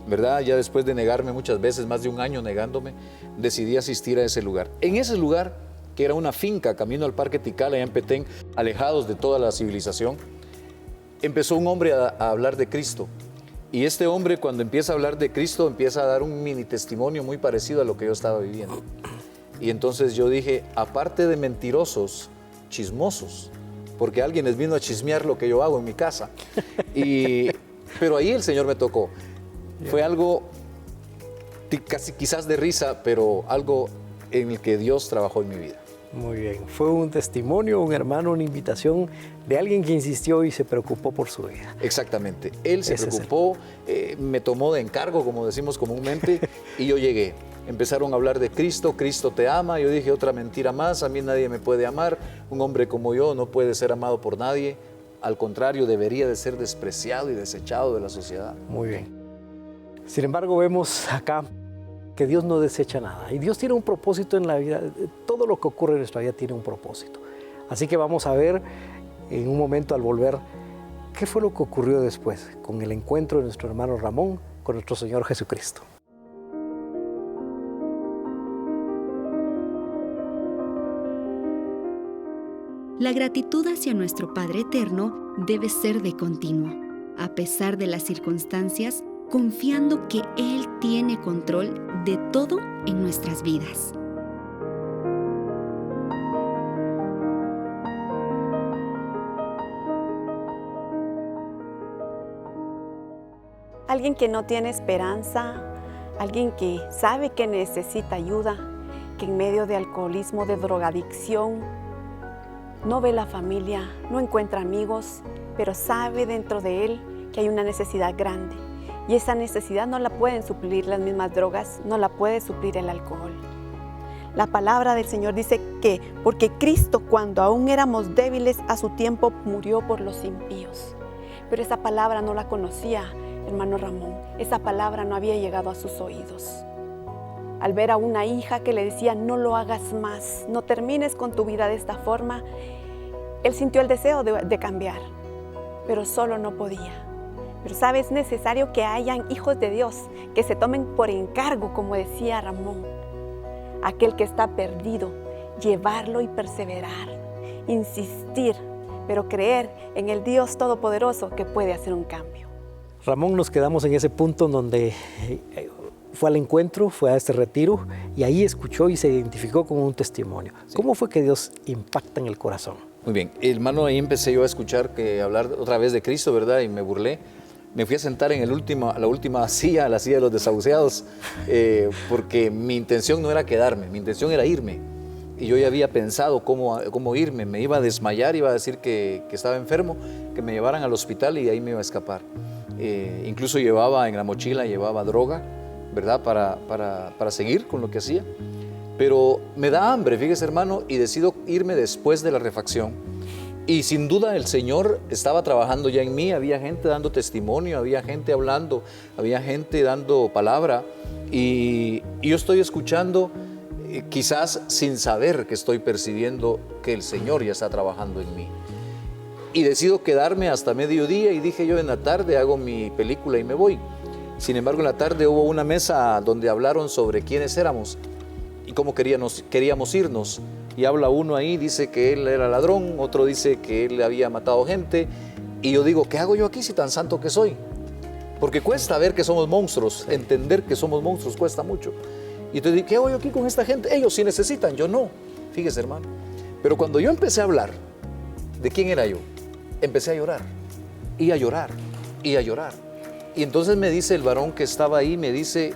Speaker 3: ¿verdad? Ya después de negarme muchas veces, más de un año negándome, decidí asistir a ese lugar. En ese lugar, que era una finca camino al Parque Tikal, allá en Petén, alejados de toda la civilización, empezó un hombre a hablar de Cristo. Y este hombre, cuando empieza a hablar de Cristo, empieza a dar un mini testimonio muy parecido a lo que yo estaba viviendo. Y entonces yo dije, aparte de mentirosos, chismosos, porque alguien les vino a chismear lo que yo hago en mi casa. Pero ahí el Señor me tocó. Fue algo casi quizás de risa, pero algo en el que Dios trabajó en mi vida.
Speaker 2: Muy bien. Fue un testimonio, un hermano, una invitación de alguien que insistió y se preocupó por su vida.
Speaker 3: Exactamente. Él se
Speaker 2: Ese es
Speaker 3: preocupó, me tomó de encargo, como decimos comúnmente, y yo llegué. Empezaron a hablar de Cristo, Cristo te ama. Yo dije, otra mentira más, a mí nadie me puede amar. Un hombre como yo no puede ser amado por nadie. Al contrario, debería de ser despreciado y desechado de la sociedad.
Speaker 2: Muy bien. Sin embargo, vemos acá que Dios no desecha nada. Y Dios tiene un propósito en la vida. Todo lo que ocurre en nuestra vida tiene un propósito. Así que vamos a ver en un momento al volver qué fue lo que ocurrió después con el encuentro de nuestro hermano Ramón con nuestro Señor Jesucristo.
Speaker 4: La gratitud hacia nuestro Padre Eterno debe ser de continuo, a pesar de las circunstancias, confiando que Él tiene control de todo en nuestras vidas.
Speaker 1: Alguien que no tiene esperanza, alguien que sabe que necesita ayuda, que en medio de alcoholismo, de drogadicción, no ve la familia, no encuentra amigos, pero sabe dentro de él que hay una necesidad grande. Y esa necesidad no la pueden suplir las mismas drogas, no la puede suplir el alcohol. La palabra del Señor dice que porque Cristo, cuando aún éramos débiles, a su tiempo murió por los impíos. Pero esa palabra no la conocía, hermano Ramón. Esa palabra no había llegado a sus oídos. Al ver a una hija que le decía, no lo hagas más, no termines con tu vida de esta forma, él sintió el deseo de cambiar, pero solo no podía. Pero sabe, es necesario que hayan hijos de Dios, que se tomen por encargo, como decía Ramón, aquel que está perdido, llevarlo y perseverar, insistir, pero creer en el Dios Todopoderoso que puede hacer un cambio.
Speaker 2: Ramón, nos quedamos en ese punto en donde fue al encuentro, fue a este retiro y ahí escuchó y se identificó con un testimonio. Sí. ¿Cómo fue que Dios impacta en el corazón?
Speaker 3: Muy bien, hermano, ahí empecé yo a escuchar hablar otra vez de Cristo, ¿verdad? Y me burlé. Me fui a sentar en la última silla, la silla de los desahuciados, porque mi intención no era quedarme, mi intención era irme. Y yo ya había pensado cómo irme, me iba a desmayar, iba a decir que estaba enfermo, que me llevaran al hospital y ahí me iba a escapar. Incluso llevaba en la mochila, llevaba droga, ¿verdad? Para seguir con lo que hacía. Pero me da hambre, fíjese hermano, y decido irme después de la refacción. Y sin duda el Señor estaba trabajando ya en mí, había gente dando testimonio, había gente hablando, había gente dando palabra. Y yo estoy escuchando, quizás sin saber que estoy percibiendo que el Señor ya está trabajando en mí. Y decido quedarme hasta mediodía y dije yo en la tarde hago mi película y me voy. Sin embargo, en la tarde hubo una mesa donde hablaron sobre quiénes éramos y cómo queríamos irnos. Y habla uno ahí, dice que él era ladrón, otro dice que él había matado gente. Y yo digo, ¿qué hago yo aquí si tan santo que soy? Porque cuesta ver que somos monstruos, entender que somos monstruos cuesta mucho. Y entonces dije, ¿qué hago yo aquí con esta gente? Ellos sí necesitan, yo no. Fíjese, hermano. Pero cuando yo empecé a hablar de quién era yo, empecé a llorar, y a llorar, y a llorar. Y entonces me dice el varón que estaba ahí, me dice,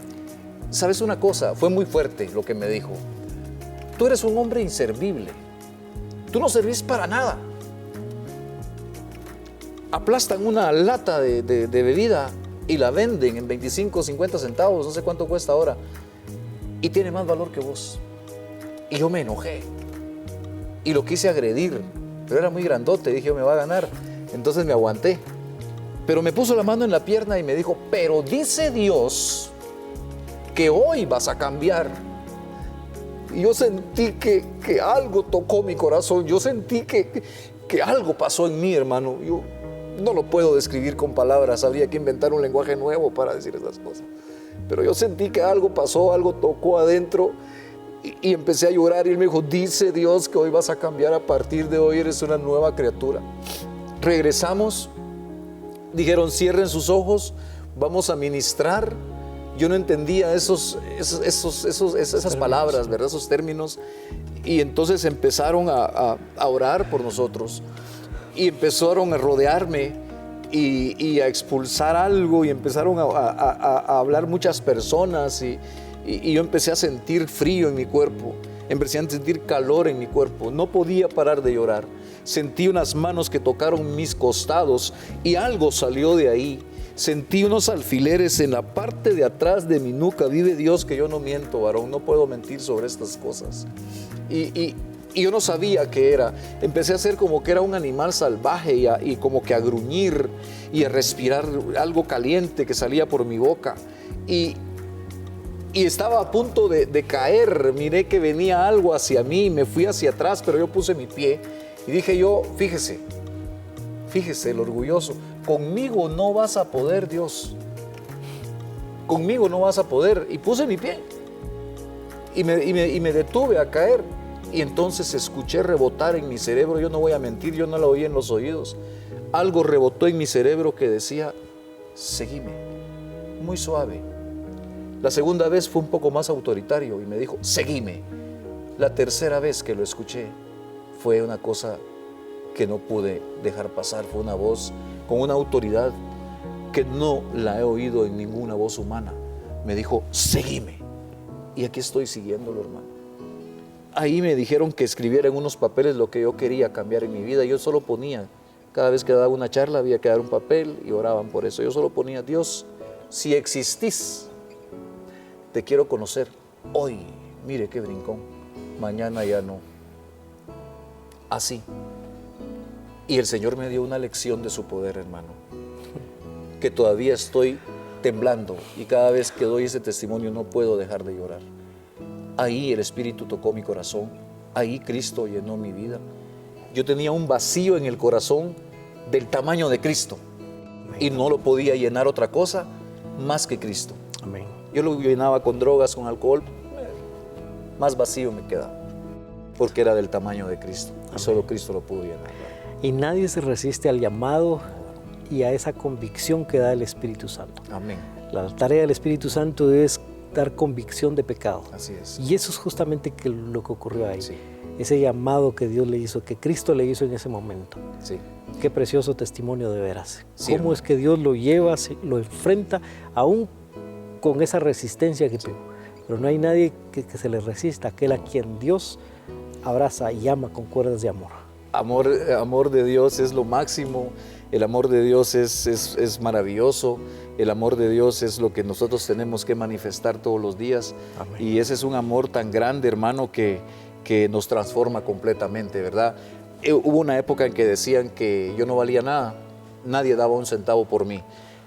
Speaker 3: ¿sabes una cosa? Fue muy fuerte lo que me dijo. Tú eres un hombre inservible. Tú no servís para nada. aplastan una lata de bebida y la venden en 25, 50 centavos, no sé cuánto cuesta ahora, y tiene más valor que vos. Y yo me enojé y lo quise agredir, pero era muy grandote, dije, me va a ganar. Entonces me aguanté, pero me puso la mano en la pierna y me dijo, pero dice Dios que hoy vas a cambiar. Y yo sentí que algo tocó mi corazón, yo sentí que algo pasó en mí, hermano. Yo no lo puedo describir con palabras, habría que inventar un lenguaje nuevo para decir esas cosas. Pero yo sentí que algo pasó, algo tocó adentro y empecé a llorar y él me dijo, dice Dios que hoy vas a cambiar, a partir de hoy eres una nueva criatura. Regresamos, dijeron cierren sus ojos, vamos a ministrar. Yo no entendía esas palabras, ¿verdad? Esos términos. Y entonces empezaron a orar por nosotros y empezaron a rodearme y a expulsar algo y empezaron a hablar muchas personas y yo empecé a sentir frío en mi cuerpo, empecé a sentir calor en mi cuerpo, no podía parar de llorar. Sentí unas manos que tocaron mis costados y algo salió de ahí. Sentí unos alfileres en la parte de atrás de mi nuca. Vive Dios que yo no miento, varón, no puedo mentir sobre estas cosas. Y yo no sabía qué era. Empecé a hacer como que era un animal salvaje y como que a gruñir y a respirar algo caliente que salía por mi boca. Y estaba a punto de caer. Miré que venía algo hacia mí, me fui hacia atrás, pero yo puse mi pie y dije yo, fíjese el orgulloso, conmigo no vas a poder, Dios. Conmigo no vas a poder. Y puse mi pie y me detuve a caer. Y entonces escuché rebotar en mi cerebro, yo no voy a mentir, yo no lo oí en los oídos. Algo rebotó en mi cerebro que decía, seguime, muy suave. La segunda vez fue un poco más autoritario y me dijo, seguime. La tercera vez que lo escuché fue una cosa que no pude dejar pasar, fue una voz con una autoridad que no la he oído en ninguna voz humana. Me dijo, seguime. Y aquí estoy siguiéndolo, hermano. Ahí me dijeron que escribiera en unos papeles lo que yo quería cambiar en mi vida. Yo solo ponía, cada vez que daba una charla había que dar un papel y oraban por eso. Yo solo ponía, Dios, si existís, te quiero conocer hoy. Mire qué brincón, mañana ya no. Así. Y el Señor me dio una lección de su poder, hermano, que todavía estoy temblando y cada vez que doy ese testimonio no puedo dejar de llorar. Ahí el Espíritu tocó mi corazón, ahí Cristo llenó mi vida. Yo tenía un vacío en el corazón del tamaño de Cristo y no lo podía llenar otra cosa más que Cristo.
Speaker 2: Amén.
Speaker 3: Yo lo llenaba con drogas, con alcohol, más vacío me quedaba, porque era del tamaño de Cristo. Y solo Cristo lo pudo llenar.
Speaker 2: Y nadie se resiste al llamado y a esa convicción que da el Espíritu Santo.
Speaker 3: Amén.
Speaker 2: La tarea del Espíritu Santo es dar convicción de pecado.
Speaker 3: Así es.
Speaker 2: Y eso es justamente lo que ocurrió ahí.
Speaker 3: Sí.
Speaker 2: Ese llamado que Dios le hizo, que Cristo le hizo en ese momento.
Speaker 3: Sí.
Speaker 2: Qué precioso testimonio de veras.
Speaker 3: Sí,
Speaker 2: Cómo
Speaker 3: hermano.
Speaker 2: es que Dios lo lleva, lo enfrenta, aún con esa resistencia que tuvo. Pero no hay nadie que se le resista, aquel a quien Dios abraza y ama con cuerdas de amor.
Speaker 3: Amor de Dios es lo máximo, el amor de Dios es maravilloso, el amor de Dios es lo que nosotros tenemos que manifestar todos los días.
Speaker 2: Amén.
Speaker 3: Y ese es un amor tan grande, hermano, que nos transforma completamente, ¿verdad? Hubo una época en que decían que yo no valía nada, nadie daba un centavo por mí.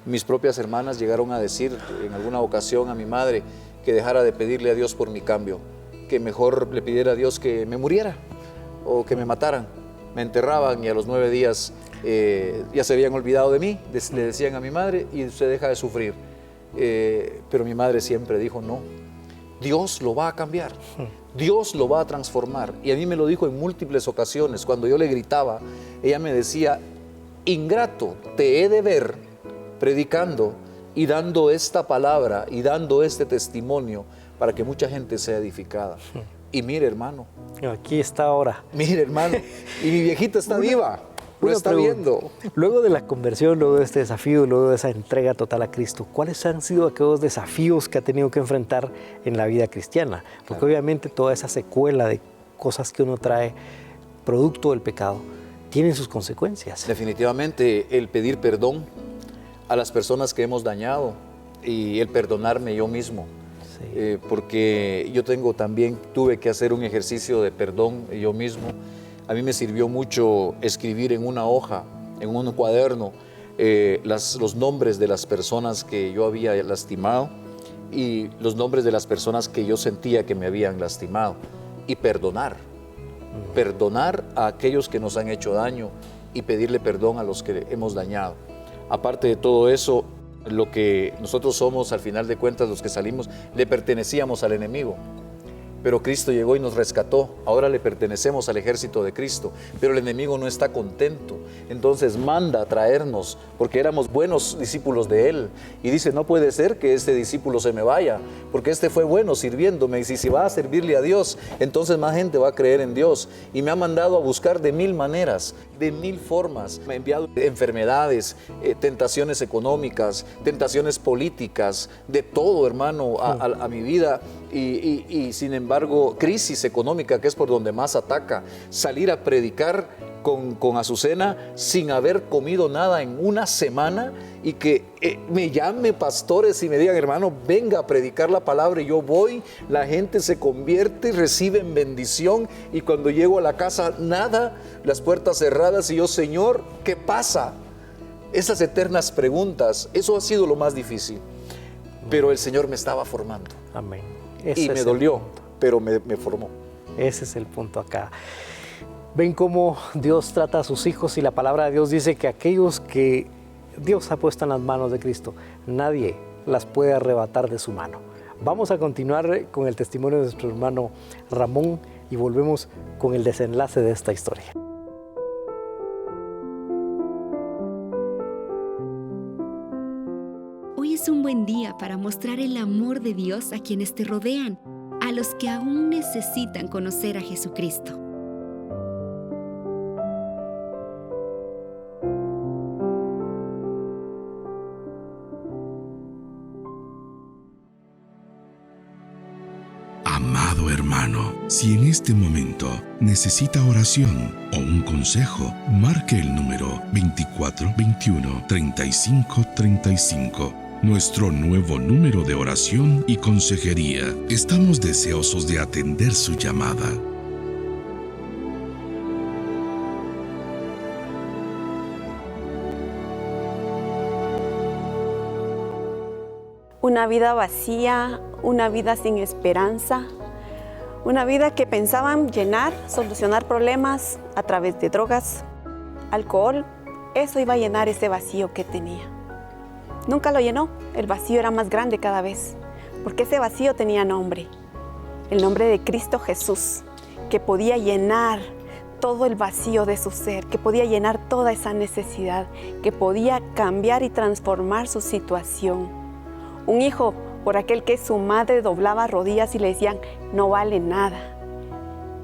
Speaker 3: Mis propias hermanas llegaron a decir en alguna ocasión a mi madre que dejara de pedirle a Dios por mi cambio, que mejor le pidiera a Dios que me muriera o que me mataran. Me enterraban y a los 9 días ya se habían olvidado de mí, le decían a mi madre, y usted deja de sufrir. Pero mi madre siempre dijo, no, Dios lo va a cambiar, Dios lo va a transformar. Y a mí me lo dijo en múltiples ocasiones. Cuando yo le gritaba, ella me decía, ingrato, te he de ver predicando y dando esta palabra y dando este testimonio para que mucha gente sea edificada. Y mire, hermano.
Speaker 2: Aquí está ahora.
Speaker 3: Mire, hermano. Y mi viejita está viva. Lo está viendo.
Speaker 2: Luego de la conversión, luego de este desafío, luego de esa entrega total a Cristo, ¿cuáles han sido aquellos desafíos que ha tenido que enfrentar en la vida cristiana? Porque obviamente toda esa secuela de cosas que uno trae producto del pecado tienen sus consecuencias.
Speaker 3: Definitivamente el pedir perdón a las personas que hemos dañado y el perdonarme yo mismo.
Speaker 2: Sí.
Speaker 3: Porque yo tuve que hacer un ejercicio de perdón yo mismo. A mí me sirvió mucho escribir en una hoja, en un cuaderno, los nombres de las personas que yo había lastimado y los nombres de las personas que yo sentía que me habían lastimado, y perdonar a aquellos que nos han hecho daño y pedirle perdón a los que hemos dañado. Aparte de todo eso, lo que nosotros somos, al final de cuentas, los que salimos, le pertenecíamos al enemigo. Pero Cristo llegó y nos rescató. Ahora le pertenecemos al ejército de Cristo. Pero el enemigo no está contento. Entonces manda a traernos, porque éramos buenos discípulos de Él. Y dice, no puede ser que este discípulo se me vaya, porque este fue bueno sirviéndome. Y si va a servirle a Dios, entonces más gente va a creer en Dios. Y me ha mandado a buscar de 1000 maneras, de 1000 formas. Me ha enviado enfermedades, tentaciones económicas, tentaciones políticas, de todo, hermano, a mi vida. Y sin embargo, crisis económica, que es por donde más ataca. Salir a predicar con Azucena sin haber comido nada en una semana, y que me llame pastores y me digan, hermano, venga a predicar la palabra, y yo voy, la gente se convierte, reciben bendición, y cuando llego a la casa, nada, las puertas cerradas, y yo, Señor, ¿qué pasa? Esas eternas preguntas, eso ha sido lo más difícil, pero el Señor me estaba formando.
Speaker 2: Amén.
Speaker 3: Y me dolió, pero me formó.
Speaker 2: Ese es el punto acá. Ven cómo Dios trata a sus hijos, y la palabra de Dios dice que aquellos que Dios ha puesto en las manos de Cristo, nadie las puede arrebatar de su mano. Vamos a continuar con el testimonio de nuestro hermano Ramón y volvemos con el desenlace de esta historia.
Speaker 4: Hoy es un buen día para mostrar el amor de Dios a quienes te rodean, a los que aún necesitan conocer a Jesucristo.
Speaker 10: Amado hermano, si en este momento necesita oración o un consejo, marque el número 24 21 35 35. Nuestro nuevo número de oración y consejería. Estamos deseosos de atender su llamada.
Speaker 1: Una vida vacía, una vida sin esperanza, una vida que pensaban llenar, solucionar problemas a través de drogas, alcohol. Eso iba a llenar ese vacío que tenía. Nunca lo llenó, el vacío era más grande cada vez, porque ese vacío tenía nombre, el nombre de Cristo Jesús, que podía llenar todo el vacío de su ser, que podía llenar toda esa necesidad, que podía cambiar y transformar su situación. Un hijo por aquel que su madre doblaba rodillas y le decían, no vale nada.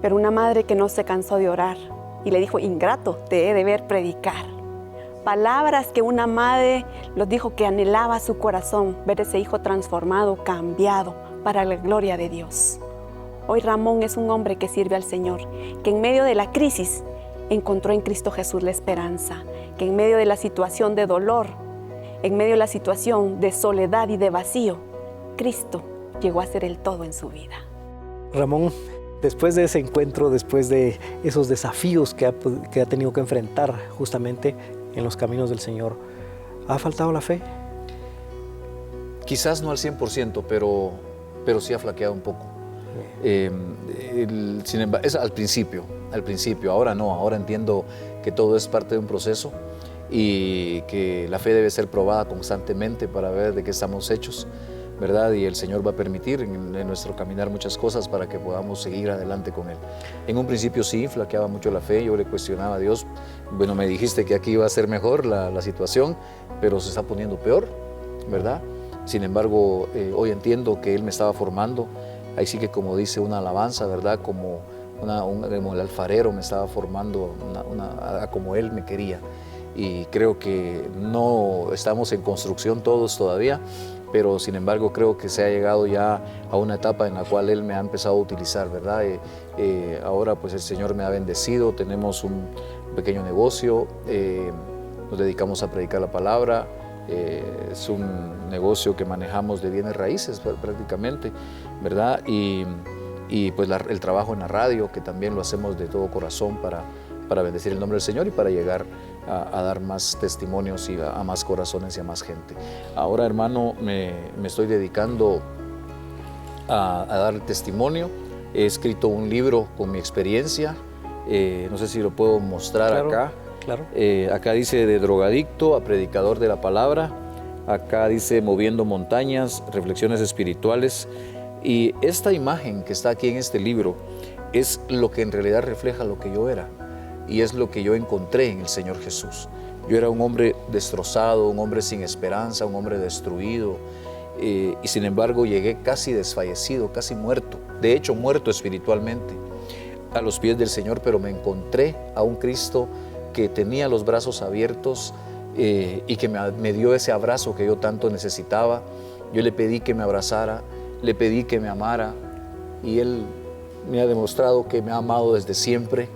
Speaker 1: Pero una madre que no se cansó de orar y le dijo, ingrato, te he de ver predicar. Palabras que una madre los dijo que anhelaba su corazón, ver ese hijo transformado, cambiado, para la gloria de Dios. Hoy Ramón es un hombre que sirve al Señor, que en medio de la crisis encontró en Cristo Jesús la esperanza, que en medio de la situación de dolor, en medio de la situación de soledad y de vacío, Cristo llegó a ser el todo en su vida.
Speaker 2: Ramón, después de ese encuentro, después de esos desafíos que ha tenido que enfrentar justamente en los caminos del Señor, ¿ha faltado la fe?
Speaker 3: Quizás no al 100%, pero sí ha flaqueado un poco. Sin embargo, es al principio, ahora no, ahora entiendo que todo es parte de un proceso y que la fe debe ser probada constantemente para ver de qué estamos hechos, ¿verdad? Y el Señor va a permitir en nuestro caminar muchas cosas para que podamos seguir adelante con Él. En un principio sí, flaqueaba mucho la fe, yo le cuestionaba a Dios, bueno, me dijiste que aquí iba a ser mejor la situación, pero se está poniendo peor, ¿verdad? Sin embargo, hoy entiendo que Él me estaba formando, ahí sí que como dice una alabanza, ¿verdad? Como el alfarero me estaba formando como Él me quería. Y creo que no estamos en construcción todos todavía, pero sin embargo creo que se ha llegado ya a una etapa en la cual Él me ha empezado a utilizar, ¿verdad? Ahora pues el Señor me ha bendecido, tenemos pequeño negocio, nos dedicamos a predicar la palabra, es un negocio que manejamos de bienes raíces prácticamente, ¿verdad? Y pues el trabajo en la radio, que también lo hacemos de todo corazón para bendecir el nombre del Señor y para llegar a dar más testimonios y a más corazones y a más gente. Ahora, hermano, me estoy dedicando a dar testimonio. He escrito un libro con mi experiencia, no sé si lo puedo mostrar acá.
Speaker 2: Claro.
Speaker 3: Acá dice de drogadicto a predicador de la palabra, acá dice moviendo montañas, reflexiones espirituales, y esta imagen que está aquí en este libro es lo que en realidad refleja lo que yo era y es lo que yo encontré en el Señor Jesús. Yo era un hombre destrozado, un hombre sin esperanza, un hombre destruido, y sin embargo llegué casi desfallecido, casi muerto, de hecho muerto espiritualmente a los pies del Señor, pero me encontré a un Cristo que tenía los brazos abiertos y que me dio ese abrazo que yo tanto necesitaba. Yo le pedí que me abrazara, le pedí que me amara, y Él me ha demostrado que me ha amado desde siempre,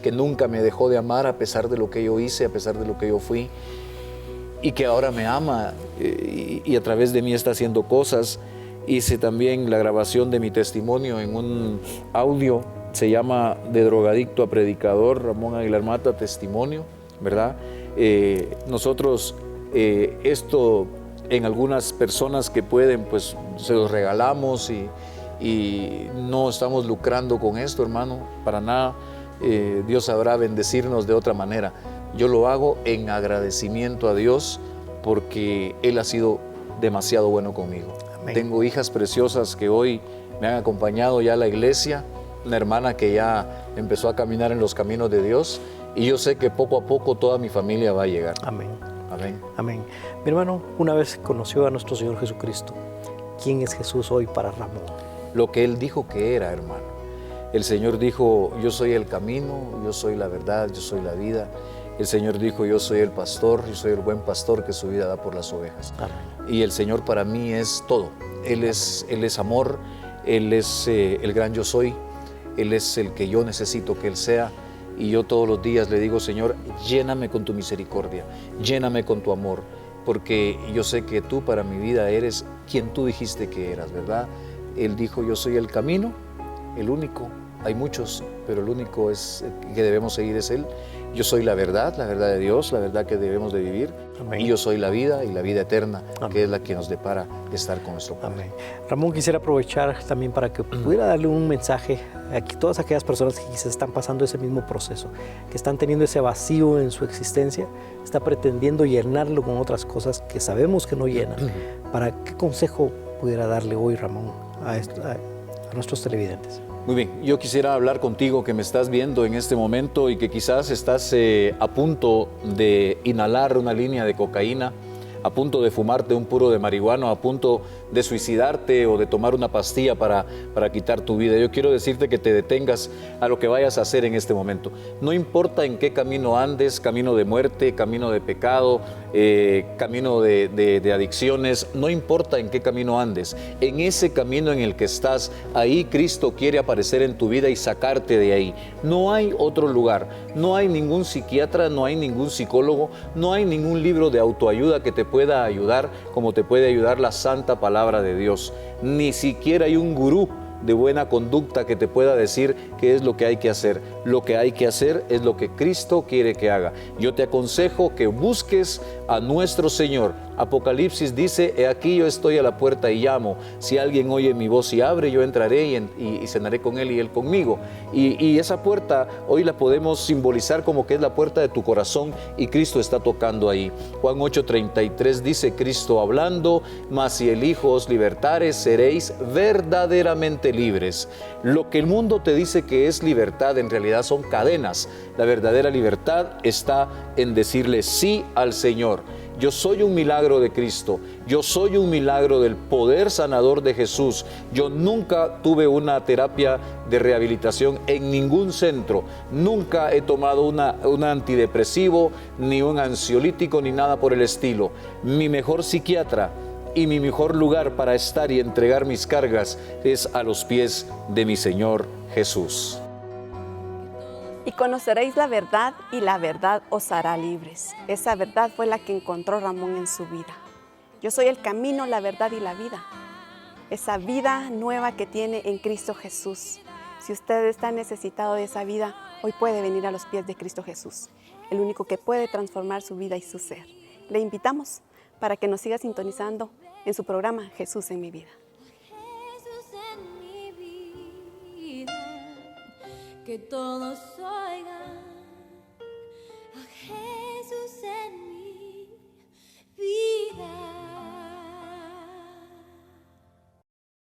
Speaker 3: que nunca me dejó de amar a pesar de lo que yo hice, a pesar de lo que yo fui, y que ahora me ama y a través de mí está haciendo cosas. Hice también la grabación de mi testimonio en un audio, se llama De drogadicto a predicador, Ramón Aguilar Mata, testimonio, ¿verdad? Nosotros esto en algunas personas que pueden, pues se los regalamos y no estamos lucrando con esto, hermano, para nada. Dios sabrá bendecirnos de otra manera. Yo lo hago en agradecimiento a Dios porque Él ha sido demasiado bueno conmigo. Amén. Tengo hijas preciosas que hoy me han acompañado ya a la iglesia, una hermana que ya empezó a caminar en los caminos de Dios, y yo sé que poco a poco toda mi familia va a llegar.
Speaker 2: Amén.
Speaker 3: Amén.
Speaker 2: Amén. Mi hermano, una vez conoció a nuestro Señor Jesucristo, ¿quién es Jesús hoy para Ramón?
Speaker 3: Lo que Él dijo que era, hermano. El Señor dijo, yo soy el camino, yo soy la verdad, yo soy la vida. El Señor dijo, yo soy el pastor, yo soy el buen pastor que su vida da por las ovejas. Amén. Y el Señor para mí es todo. Él es amor, Él es el gran yo soy, Él es el que yo necesito que Él sea. Y yo todos los días le digo, Señor, lléname con tu misericordia, lléname con tu amor, porque yo sé que tú para mi vida eres quien tú dijiste que eras, ¿verdad? Él dijo, yo soy el camino, el único. Hay muchos, pero el único que debemos seguir es Él. Yo soy la verdad de Dios, la verdad que debemos de vivir. Amén. Y yo soy la vida y la vida eterna, amén, que es la que nos depara de estar con nuestro Padre.
Speaker 2: Amén. Ramón, quisiera aprovechar también para que pudiera darle un mensaje a todas aquellas personas que quizás están pasando ese mismo proceso, que están teniendo ese vacío en su existencia, está pretendiendo llenarlo con otras cosas que sabemos que no llenan. ¿Para qué consejo pudiera darle hoy, Ramón, a nuestros televidentes?
Speaker 3: Muy bien, yo quisiera hablar contigo que me estás viendo en este momento y que quizás estás a punto de inhalar una línea de cocaína, a punto de fumarte un puro de marihuana, a punto de suicidarte o de tomar una pastilla para quitar tu vida. Yo quiero decirte que te detengas a lo que vayas a hacer en este momento. No importa en qué camino andes, camino de muerte, camino de pecado, camino de adicciones, no importa en qué camino andes. En ese camino en el que estás, ahí Cristo quiere aparecer en tu vida y sacarte de ahí. No hay otro lugar, no hay ningún psiquiatra, no hay ningún psicólogo, no hay ningún libro de autoayuda que te pueda ayudar como te puede ayudar la santa palabra de Dios. Ni siquiera hay un gurú de buena conducta que te pueda decir qué es lo que hay que hacer. Lo que hay que hacer es lo que Cristo quiere que haga. Yo te aconsejo que busques a nuestro Señor. Apocalipsis dice, he aquí yo estoy a la puerta y llamo. Si alguien oye mi voz y abre, yo entraré y cenaré con él y él conmigo. Y esa puerta hoy la podemos simbolizar como que es la puerta de tu corazón y Cristo está tocando ahí. Juan 8:33 dice Cristo hablando, mas si el Hijo os libertare, seréis verdaderamente libres. Lo que el mundo te dice que es libertad, en realidad son cadenas. La verdadera libertad está en decirle sí al Señor. Yo soy un milagro de Cristo, yo soy un milagro del poder sanador de Jesús. Yo nunca tuve una terapia de rehabilitación en ningún centro, nunca he tomado un antidepresivo, ni un ansiolítico, ni nada por el estilo. Mi mejor psiquiatra y mi mejor lugar para estar y entregar mis cargas es a los pies de mi Señor Jesús.
Speaker 1: Y conoceréis la verdad y la verdad os hará libres. Esa verdad fue la que encontró Ramón en su vida. Yo soy el camino, la verdad y la vida. Esa vida nueva que tiene en Cristo Jesús. Si usted está necesitado de esa vida, hoy puede venir a los pies de Cristo Jesús, el único que puede transformar su vida y su ser. Le invitamos para que nos siga sintonizando en su programa Jesús en mi vida.
Speaker 11: Jesús en mi vida, que todos oigan.